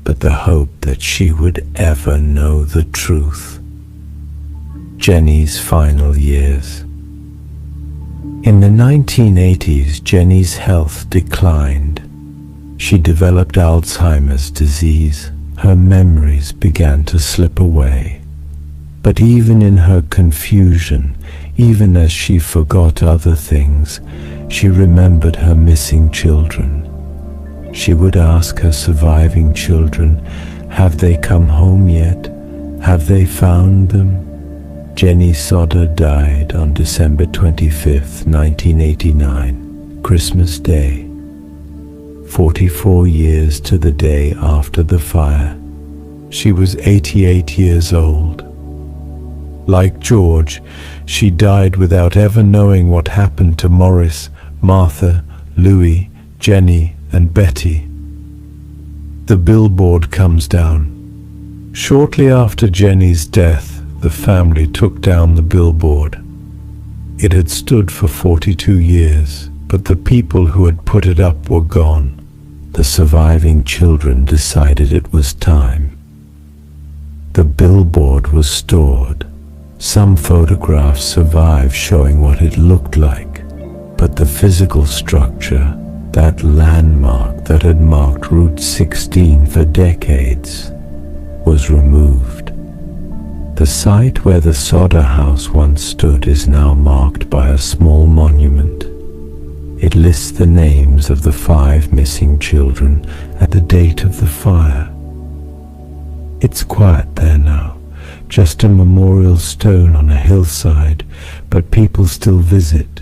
but the hope that she would ever know the truth. Jennie's final years. In the 1980s, Jennie's health declined. She developed Alzheimer's disease. Her memories began to slip away. But even in her confusion, even as she forgot other things, she remembered her missing children. She would ask her surviving children, "Have they come home yet? Have they found them?" Jennie Sodder died on December 25, 1989, Christmas Day, 44 years to the day after the fire. She was 88 years old. Like George, she died without ever knowing what happened to Maurice, Martha, Louis, Jennie, and Betty. The billboard comes down. Shortly after Jennie's death, the family took down the billboard. It had stood for 42 years, but the people who had put it up were gone. The surviving children decided it was time. The billboard was stored. Some photographs survive showing what it looked like, but the physical structure, that landmark that had marked Route 16 for decades, was removed. The site where the Sodder house once stood is now marked by a small monument. It lists the names of the 5 missing children at the date of the fire. It's quiet there now, just a memorial stone on a hillside, but people still visit.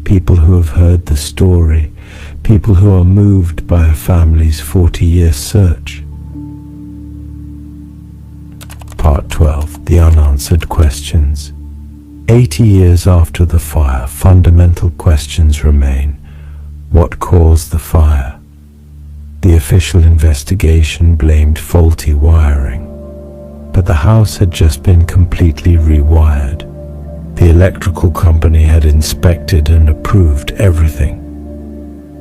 People who have heard the story, people who are moved by a family's 40-year search. Part 12. The Unanswered Questions. 80 years after the fire, fundamental questions remain. What caused the fire? The official investigation blamed faulty wiring, but the house had just been completely rewired. The electrical company had inspected and approved everything.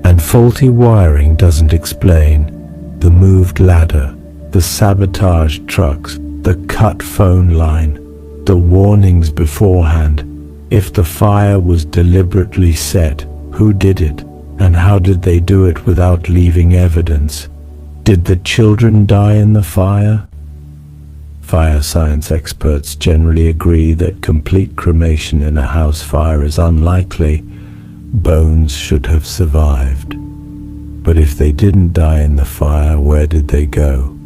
And faulty wiring doesn't explain the moved ladder, the sabotaged trucks, the cut phone line, the warnings beforehand. If the fire was deliberately set, who did it? And how did they do it without leaving evidence? Did the children die in the fire? Fire science experts generally agree that complete cremation in a house fire is unlikely. Bones should have survived. But if they didn't die in the fire, where did they go?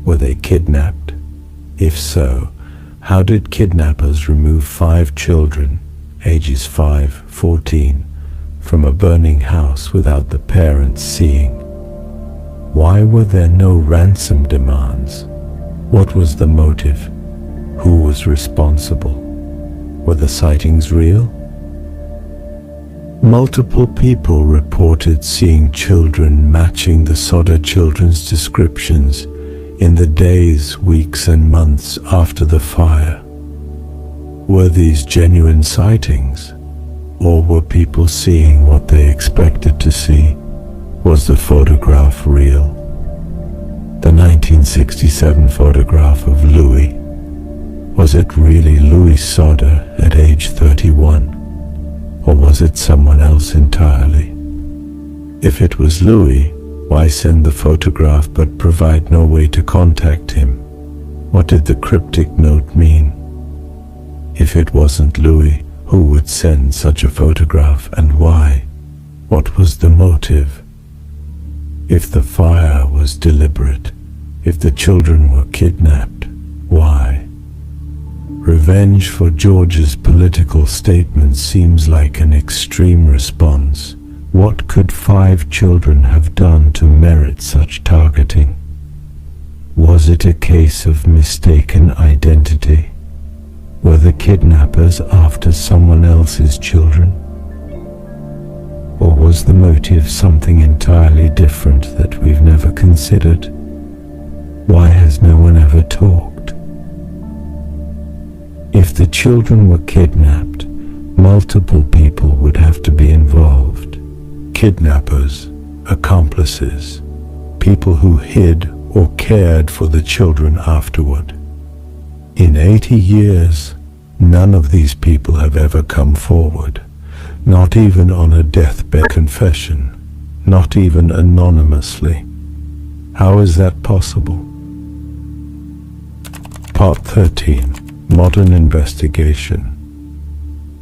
Were they kidnapped? If so, how did kidnappers remove 5 children, ages 5, 14, from a burning house without the parents seeing? Why were there no ransom demands? What was the motive? Who was responsible? Were the sightings real? Multiple people reported seeing children matching the Sodder children's descriptions in the days, weeks, and months after the fire. Were these genuine sightings? Or were people seeing what they expected to see? Was the photograph real? The 1967 photograph of Louis. Was it really Louis Sodder at age 31? Or was it someone else entirely? If it was Louis, why send the photograph but provide no way to contact him? What did the cryptic note mean? If it wasn't Louis, who would send such a photograph and why? What was the motive? If the fire was deliberate, if the children were kidnapped, why? Revenge for George's political statement seems like an extreme response. What could 5 children have done to merit such targeting? Was it a case of mistaken identity? Were the kidnappers after someone else's children? Or was the motive something entirely different that we've never considered? Why has no one ever talked? If the children were kidnapped, Multiple people would have to be involved. Kidnappers, accomplices, people who hid or cared for the children afterward. In 80 years, none of these people have ever come forward, not even on a deathbed confession, not even anonymously. How is that possible? Part 13. Modern investigation.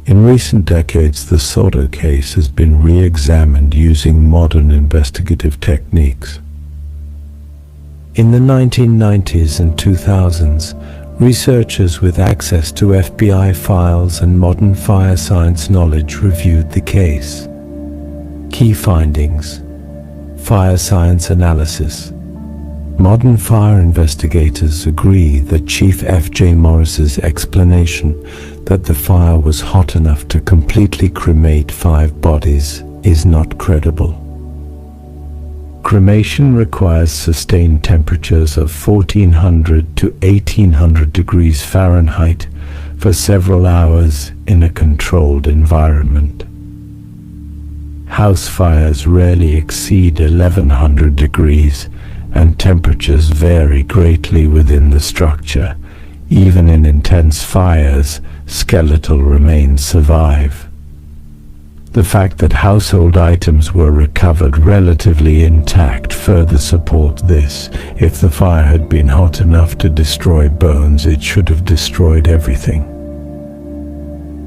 In recent decades, the Sodder case has been re-examined using modern investigative techniques. In the 1990s and 2000s, researchers with access to FBI files and modern fire science knowledge reviewed the case. Key findings: fire science analysis. Modern fire investigators agree that Chief F.J. Maurice's explanation that the fire was hot enough to completely cremate 5 bodies is not credible. Cremation requires sustained temperatures of 1400 to 1800 degrees Fahrenheit for several hours in a controlled environment. House fires rarely exceed 1100 degrees, and temperatures vary greatly within the structure. Even in intense fires, skeletal remains survive. The fact that household items were recovered relatively intact further support this. If the fire had been hot enough to destroy bones, it should have destroyed everything.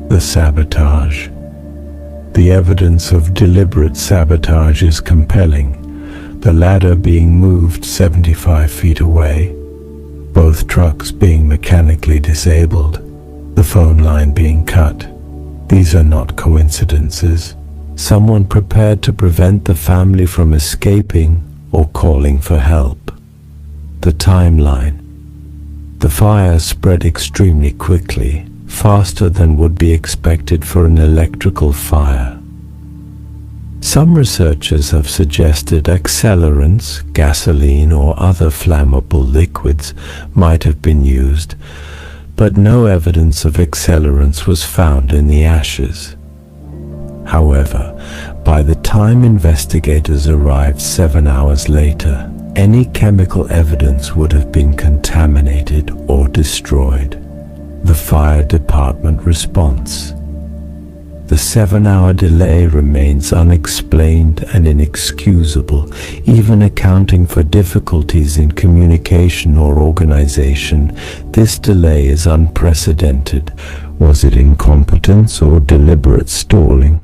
The sabotage. The evidence of deliberate sabotage is compelling. The ladder being moved 75 feet away, both trucks being mechanically disabled, the phone line being cut. These are not coincidences. Someone prepared to prevent the family from escaping or calling for help. The timeline. The fire spread extremely quickly, faster than would be expected for an electrical fire. Some researchers have suggested accelerants, gasoline, or other flammable liquids might have been used, but no evidence of accelerants was found in the ashes. However, by the time investigators arrived 7 hours later, any chemical evidence would have been contaminated or destroyed. The fire department response. The 7-hour delay remains unexplained and inexcusable, even accounting for difficulties in communication or organization. This delay is unprecedented. Was it incompetence or deliberate stalling?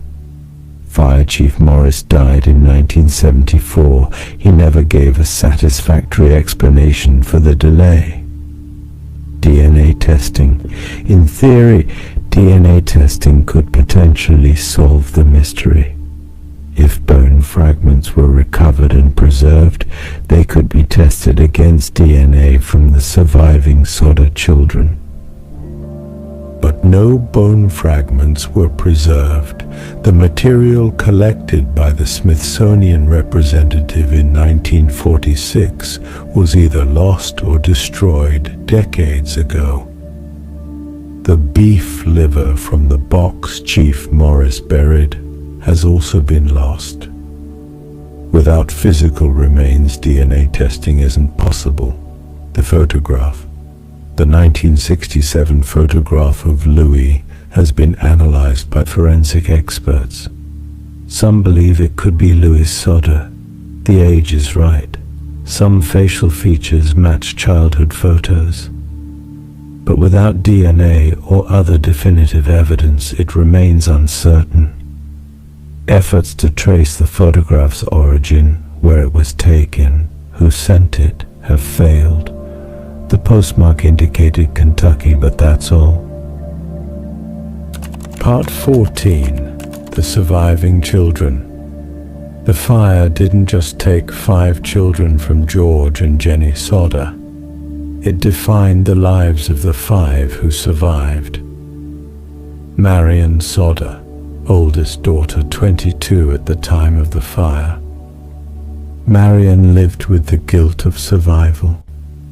Fire Chief Maurice died in 1974. He never gave a satisfactory explanation for the delay. DNA testing. In theory, DNA testing could potentially solve the mystery. If bone fragments were recovered and preserved, they could be tested against DNA from the surviving Sodder children. But no bone fragments were preserved. The material collected by the Smithsonian representative in 1946 was either lost or destroyed decades ago. The beef liver from the box Chief Maurice buried has also been lost. Without physical remains, DNA testing isn't possible. The photograph. The 1967 photograph of Louis has been analyzed by forensic experts. Some believe it could be Louis Sodder. The age is right. Some facial features match childhood photos. But without DNA or other definitive evidence, it remains uncertain. Efforts to trace the photograph's origin, where it was taken, who sent it, have failed. The postmark indicated Kentucky, but that's all. Part 14. The surviving children. The fire didn't just take 5 children from George and Jennie Sodder. It defined the lives of the 5 who survived. Marion Sodder, oldest daughter, 22 at the time of the fire. Marion lived with the guilt of survival.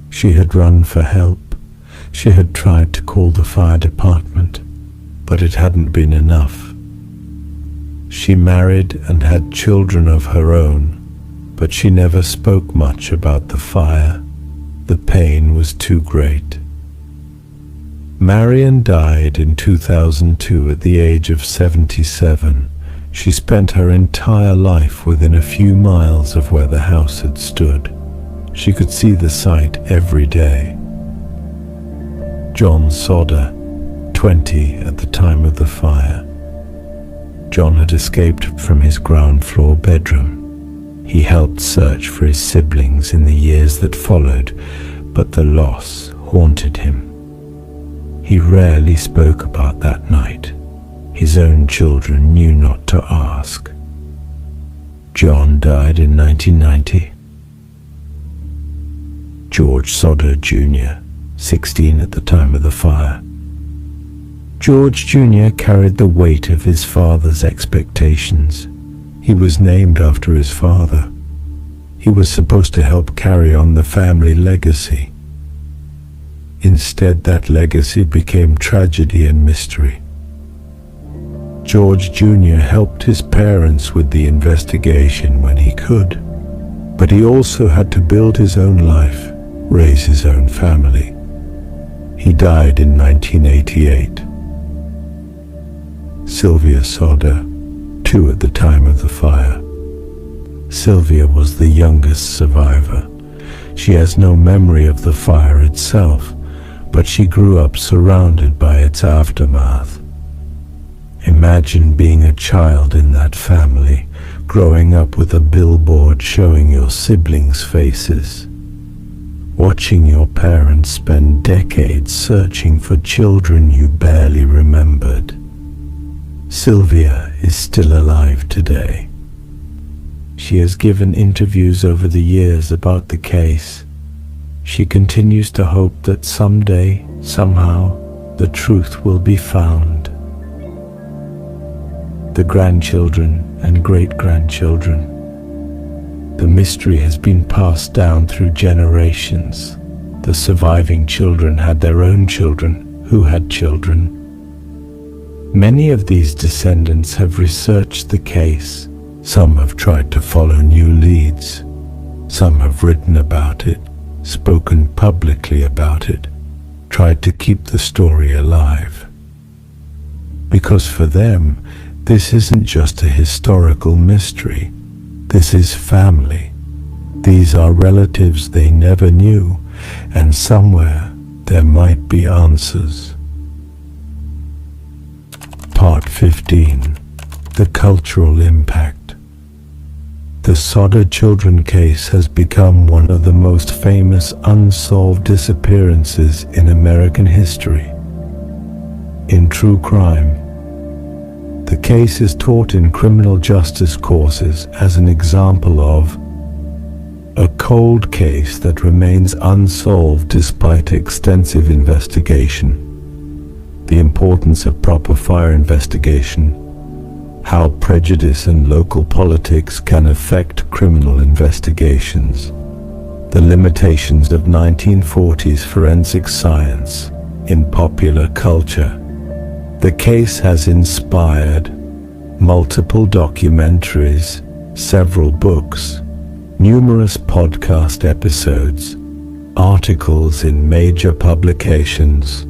She had run for help. She had tried to call the fire department. but it hadn't been enough. She married and had children of her own, but she never spoke much about the fire. The pain was too great. Marion died in 2002 at the age of 77. She spent her entire life within a few miles of where the house had stood. She could see the site every day. John Sodder, 20 at the time of the fire. John had escaped from his ground floor bedroom. He helped search for his siblings in the years that followed, but the loss haunted him. He rarely spoke about that night. His own children knew not to ask. John died in 1990. George Sodder Jr., 16 at the time of the fire. George Jr. carried the weight of his father's expectations. He was named after his father. He was supposed to help carry on the family legacy. Instead, that legacy became tragedy and mystery. George Jr. helped his parents with the investigation when he could, but he also had to build his own life, raise his own family. He died in 1988. Sylvia Sodder, 2 at the time of the fire. Sylvia was the youngest survivor. She has no memory of the fire itself, but she grew up surrounded by its aftermath. Imagine being a child in that family, growing up with a billboard showing your siblings' faces, watching your parents spend decades searching for children you barely remembered. Sylvia is still alive today. She has given interviews over the years about the case. She continues to hope that someday, somehow, the truth will be found. The grandchildren and great-grandchildren. The mystery has been passed down through generations. The surviving children had their own children who had children. Many of these descendants have researched the case. Some have tried to follow new leads. Some have written about it, spoken publicly about it, tried to keep the story alive. Because for them, this isn't just a historical mystery. This is family. These are relatives they never knew, and somewhere there might be answers. Part 15. The cultural impact. The Sodder children case has become one of the most famous unsolved disappearances in American history. In true crime, the case is taught in criminal justice courses as an example of a cold case that remains unsolved despite extensive investigation. The importance of proper fire investigation, how prejudice and local politics can affect criminal investigations, the limitations of 1940s forensic science in popular culture. The case has inspired multiple documentaries, several books, numerous podcast episodes, articles in major publications,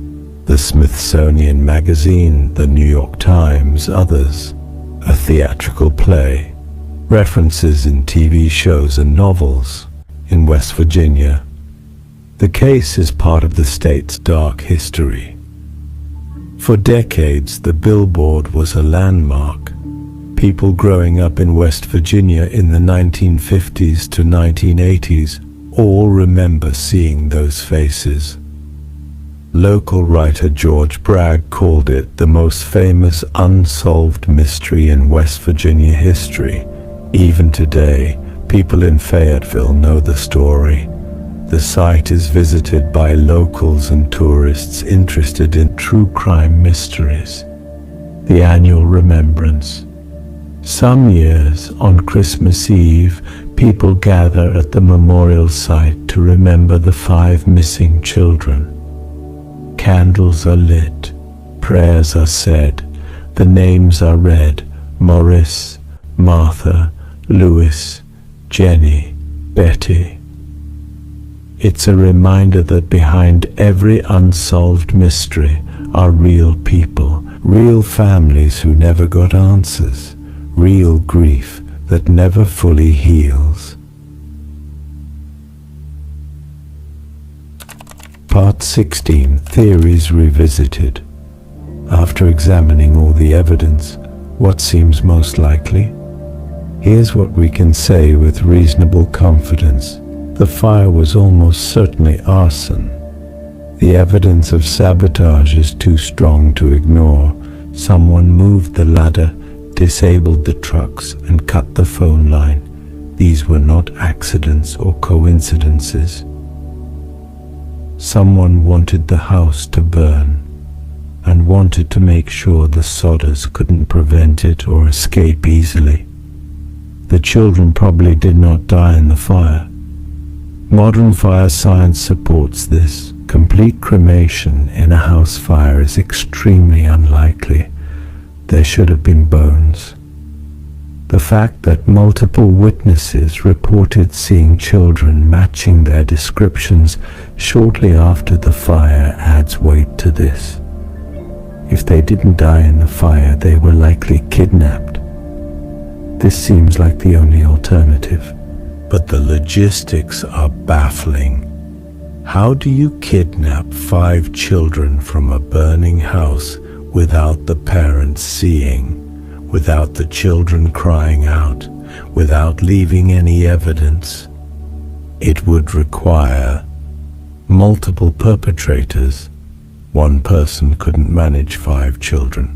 the Smithsonian Magazine, the New York Times, others, a theatrical play, references in TV shows and novels. In West Virginia, the case is part of the state's dark history. For decades, the billboard was a landmark. People growing up in West Virginia in the 1950s to 1980s all remember seeing those faces. Local writer George Bragg called it the most famous unsolved mystery in West Virginia history. Even today, people in Fayetteville know the story. The site is visited by locals and tourists interested in true crime mysteries. The annual remembrance. Some years, on Christmas Eve, people gather at the memorial site to remember the 5 missing children. Candles are lit, prayers are said, the names are read: Maurice, Martha, Louis, Jennie, Betty. It's a reminder that behind every unsolved mystery are real people, real families who never got answers, real grief that never fully heals. Part 16, Theories Revisited. After examining all the evidence, what seems most likely? Here's what we can say with reasonable confidence. The fire was almost certainly arson. The evidence of sabotage is too strong to ignore. Someone moved the ladder, disabled the trucks, and cut the phone line. These were not accidents or coincidences. Someone wanted the house to burn and wanted to make sure the Sodders couldn't prevent it or escape easily. The children probably did not die in the fire. Modern fire science supports this. Complete cremation in a house fire is extremely unlikely. There should have been bones. The fact that multiple witnesses reported seeing children matching their descriptions shortly after the fire adds weight to this. If they didn't die in the fire, they were likely kidnapped. This seems like the only alternative. But the logistics are baffling. How do you kidnap 5 children from a burning house without the parents seeing, without the children crying out, without leaving any evidence? It would require multiple perpetrators. One person couldn't manage 5 children.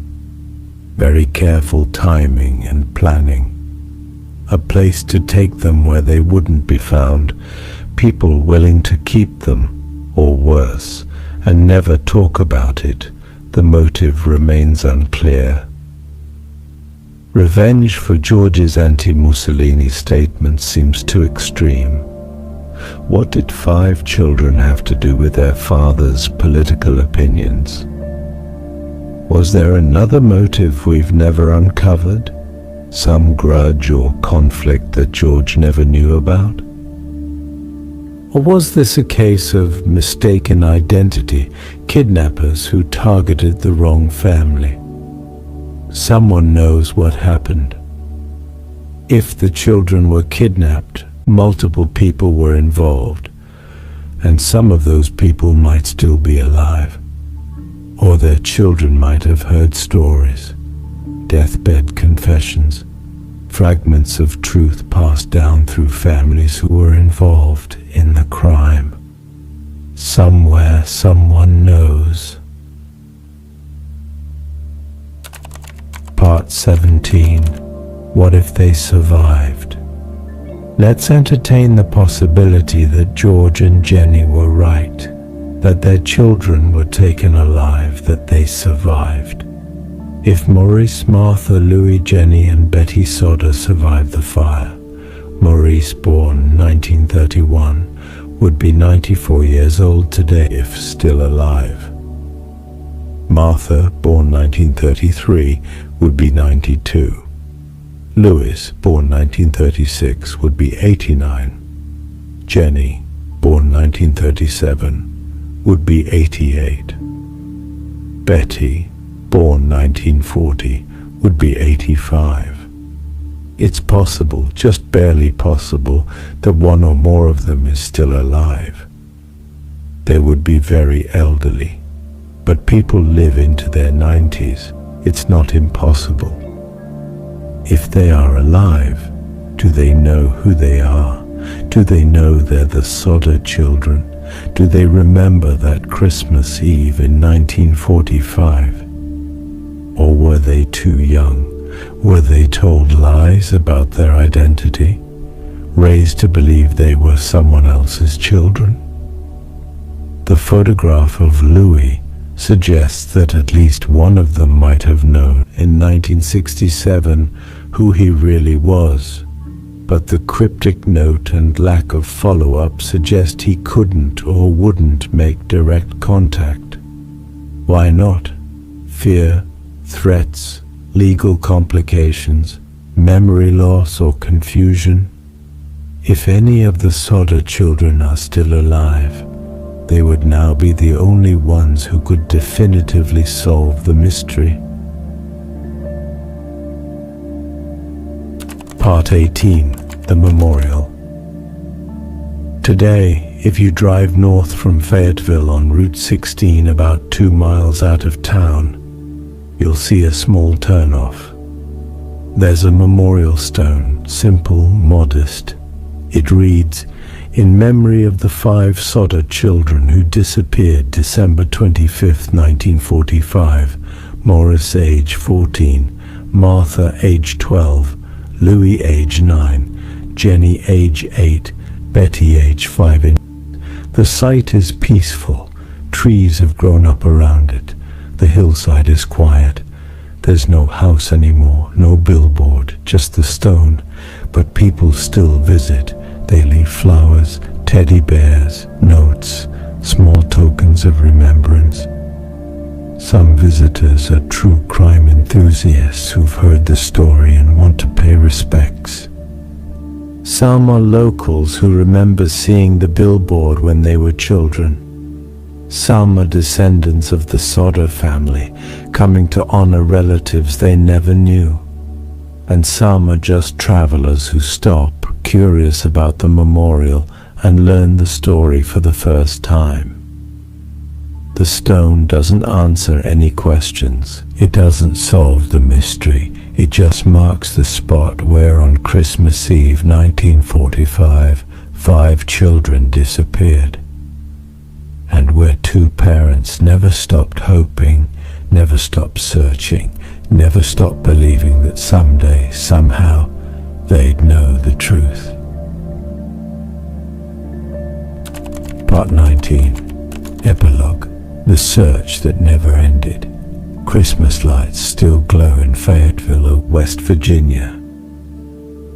Very careful timing and planning. A place to take them where they wouldn't be found. People willing to keep them, or worse, and never talk about it. The motive remains unclear. Revenge for George's anti-Mussolini statement seems too extreme. What did 5 children have to do with their father's political opinions? Was there another motive we've never uncovered? Some grudge or conflict that George never knew about? Or was this a case of mistaken identity, kidnappers who targeted the wrong family? Someone knows what happened. If the children were kidnapped, multiple people were involved, and some of those people might still be alive. Or their children might have heard stories, deathbed confessions, fragments of truth passed down through families who were involved in the crime. Somewhere, someone knows. Part 17. What if they survived? Let's entertain the possibility that George and Jennie were right, that their children were taken alive, that they survived. If Maurice, Martha, Louis, Jennie, and Betty Sodder survived the fire, Maurice, born 1931, would be 94 years old today if still alive. Martha, born 1933, would be 92. Louis, born 1936, would be 89. Jennie, born 1937, would be 88. Betty, born 1940, would be 85. It's possible, just barely possible, that one or more of them is still alive. They would be very elderly, but people live into their 90s. It's not impossible. If they are alive, do they know who they are? Do they know they're the Sodder children? Do they remember that Christmas Eve in 1945? Or were they too young? Were they told lies about their identity? Raised to believe they were someone else's children? The photograph of Louis suggests that at least one of them might have known in 1967 who he really was, but the cryptic note and lack of follow-up suggest he couldn't or wouldn't make direct contact. Why not? fear, threats, legal complications, memory loss or confusion? If any of the Sodder children are still alive, they would now be the only ones who could definitively solve the mystery. Part 18. The Memorial. Today, if you drive north from Fayetteville on Route 16 about 2 miles out of town, you'll see a small turnoff. There's a memorial stone, simple, modest. It reads, "In memory of the 5 Sodder children who disappeared December 25, 1945, Maurice age 14, Martha age 12, Louis age 9, Jennie age 8, Betty age 5. The site is peaceful. Trees have grown up around it. The hillside is quiet. There's no house anymore, no billboard, just the stone. But people still visit. They leave flowers, teddy bears, notes, small tokens of remembrance. Some visitors are true crime enthusiasts who've heard the story and want to pay respects. Some are locals who remember seeing the billboard when they were children. Some are descendants of the Sodder family, coming to honor relatives they never knew. And some are just travelers who stop, curious about the memorial, and learn the story for the first time. The stone doesn't answer any questions. It doesn't solve the mystery. It just marks the spot where on Christmas Eve 1945, 5 children disappeared. And where 2 parents never stopped hoping, never stopped searching, never stopped believing that someday, somehow, they'd know the truth. Part 19. Epilogue. The search that never ended. Christmas lights still glow in Fayetteville, West Virginia.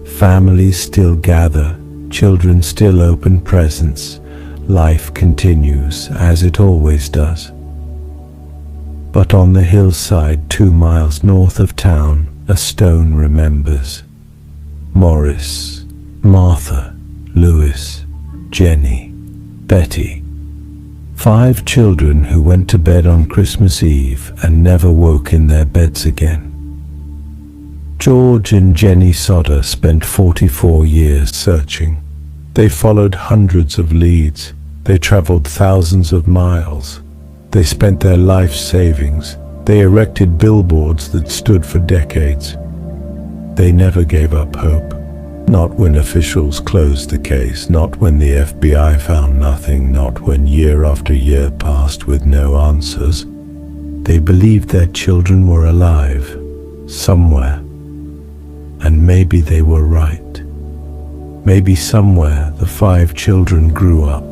Families still gather, children still open presents. Life continues as it always does. But on the hillside 2 miles north of town, a stone remembers. Maurice, Martha, Louis, Jennie, Betty. 5 children who went to bed on Christmas Eve and never woke in their beds again. George and Jennie Sodder spent 44 years searching. They followed hundreds of leads. They traveled thousands of miles. They spent their life savings. They erected billboards that stood for decades. They never gave up hope. Not when officials closed the case, not when the FBI found nothing, not when year after year passed with no answers. They believed their children were alive, somewhere. And maybe they were right. Maybe somewhere the 5 children grew up,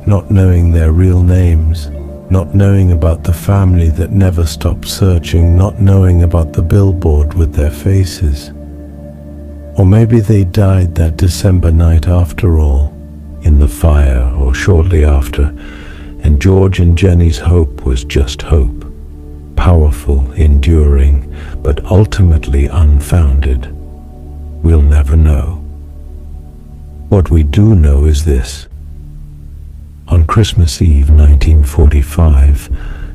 not knowing their real names, not knowing about the family that never stopped searching, not knowing about the billboard with their faces. Or maybe they died that December night after all, in the fire or shortly after, and George and Jennie's hope was just hope, powerful, enduring, but ultimately unfounded. We'll never know. What we do know is this. On Christmas Eve 1945,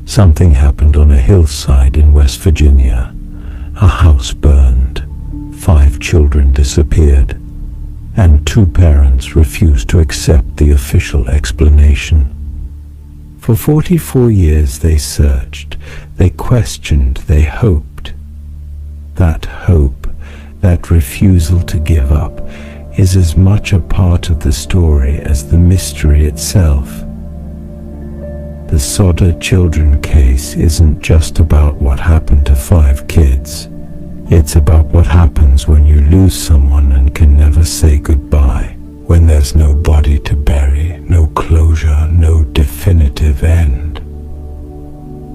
something happened on a hillside in West Virginia. A house burned. 5 children disappeared, and 2 parents refused to accept the official explanation. For 44 years they searched, they questioned, they hoped. That hope, that refusal to give up, is as much a part of the story as the mystery itself. The Sodder children case isn't just about what happened to 5 kids. It's about what happens when you lose someone and can never say goodbye, when there's no body to bury, no closure, no definitive end.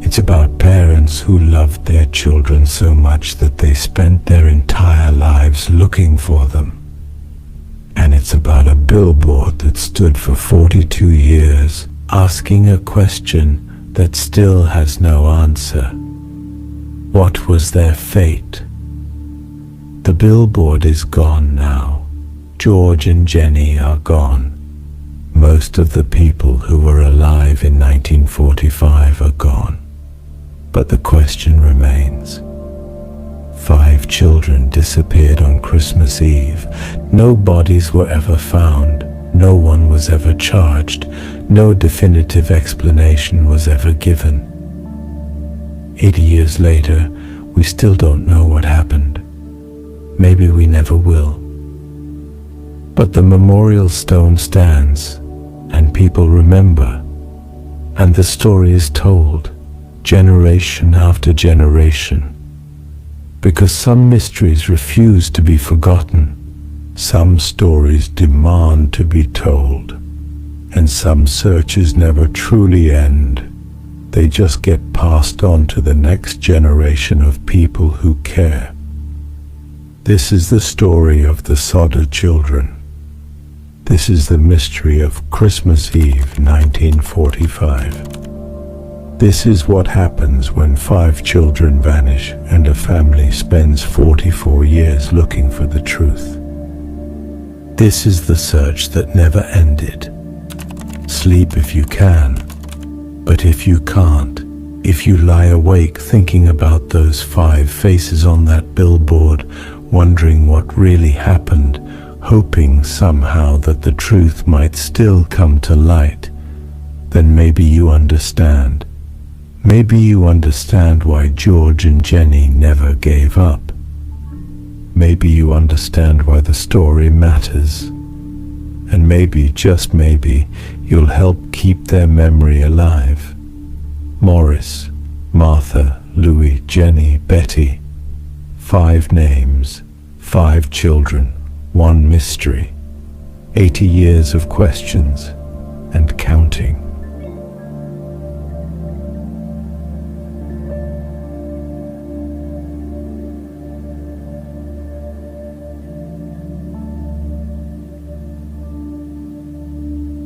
It's about parents who loved their children so much that they spent their entire lives looking for them. And it's about a billboard that stood for 42 years, asking a question that still has no answer. What was their fate? The billboard is gone now. George and Jennie are gone. Most of the people who were alive in 1945 are gone. But the question remains. 5 children disappeared on Christmas Eve. No bodies were ever found. No one was ever charged. No definitive explanation was ever given. 80 years later, we still don't know what happened. Maybe we never will. But the memorial stone stands, and people remember, and the story is told, generation after generation. Because some mysteries refuse to be forgotten, some stories demand to be told, and some searches never truly end. They just get passed on to the next generation of people who care. This is the story of the Sodder children. This is the mystery of Christmas Eve 1945. This is what happens when 5 children vanish and a family spends 44 years looking for the truth. This is the search that never ended. Sleep if you can, but if you can't, if you lie awake thinking about those 5 faces on that billboard, wondering what really happened, hoping somehow that the truth might still come to light, then maybe you understand. Maybe you understand why George and Jennie never gave up. Maybe you understand why the story matters. And maybe, just maybe, you'll help keep their memory alive. Maurice, Martha, Louis, Jennie, Betty. 5 names, 5 children, 1 mystery. 80 years of questions and counting.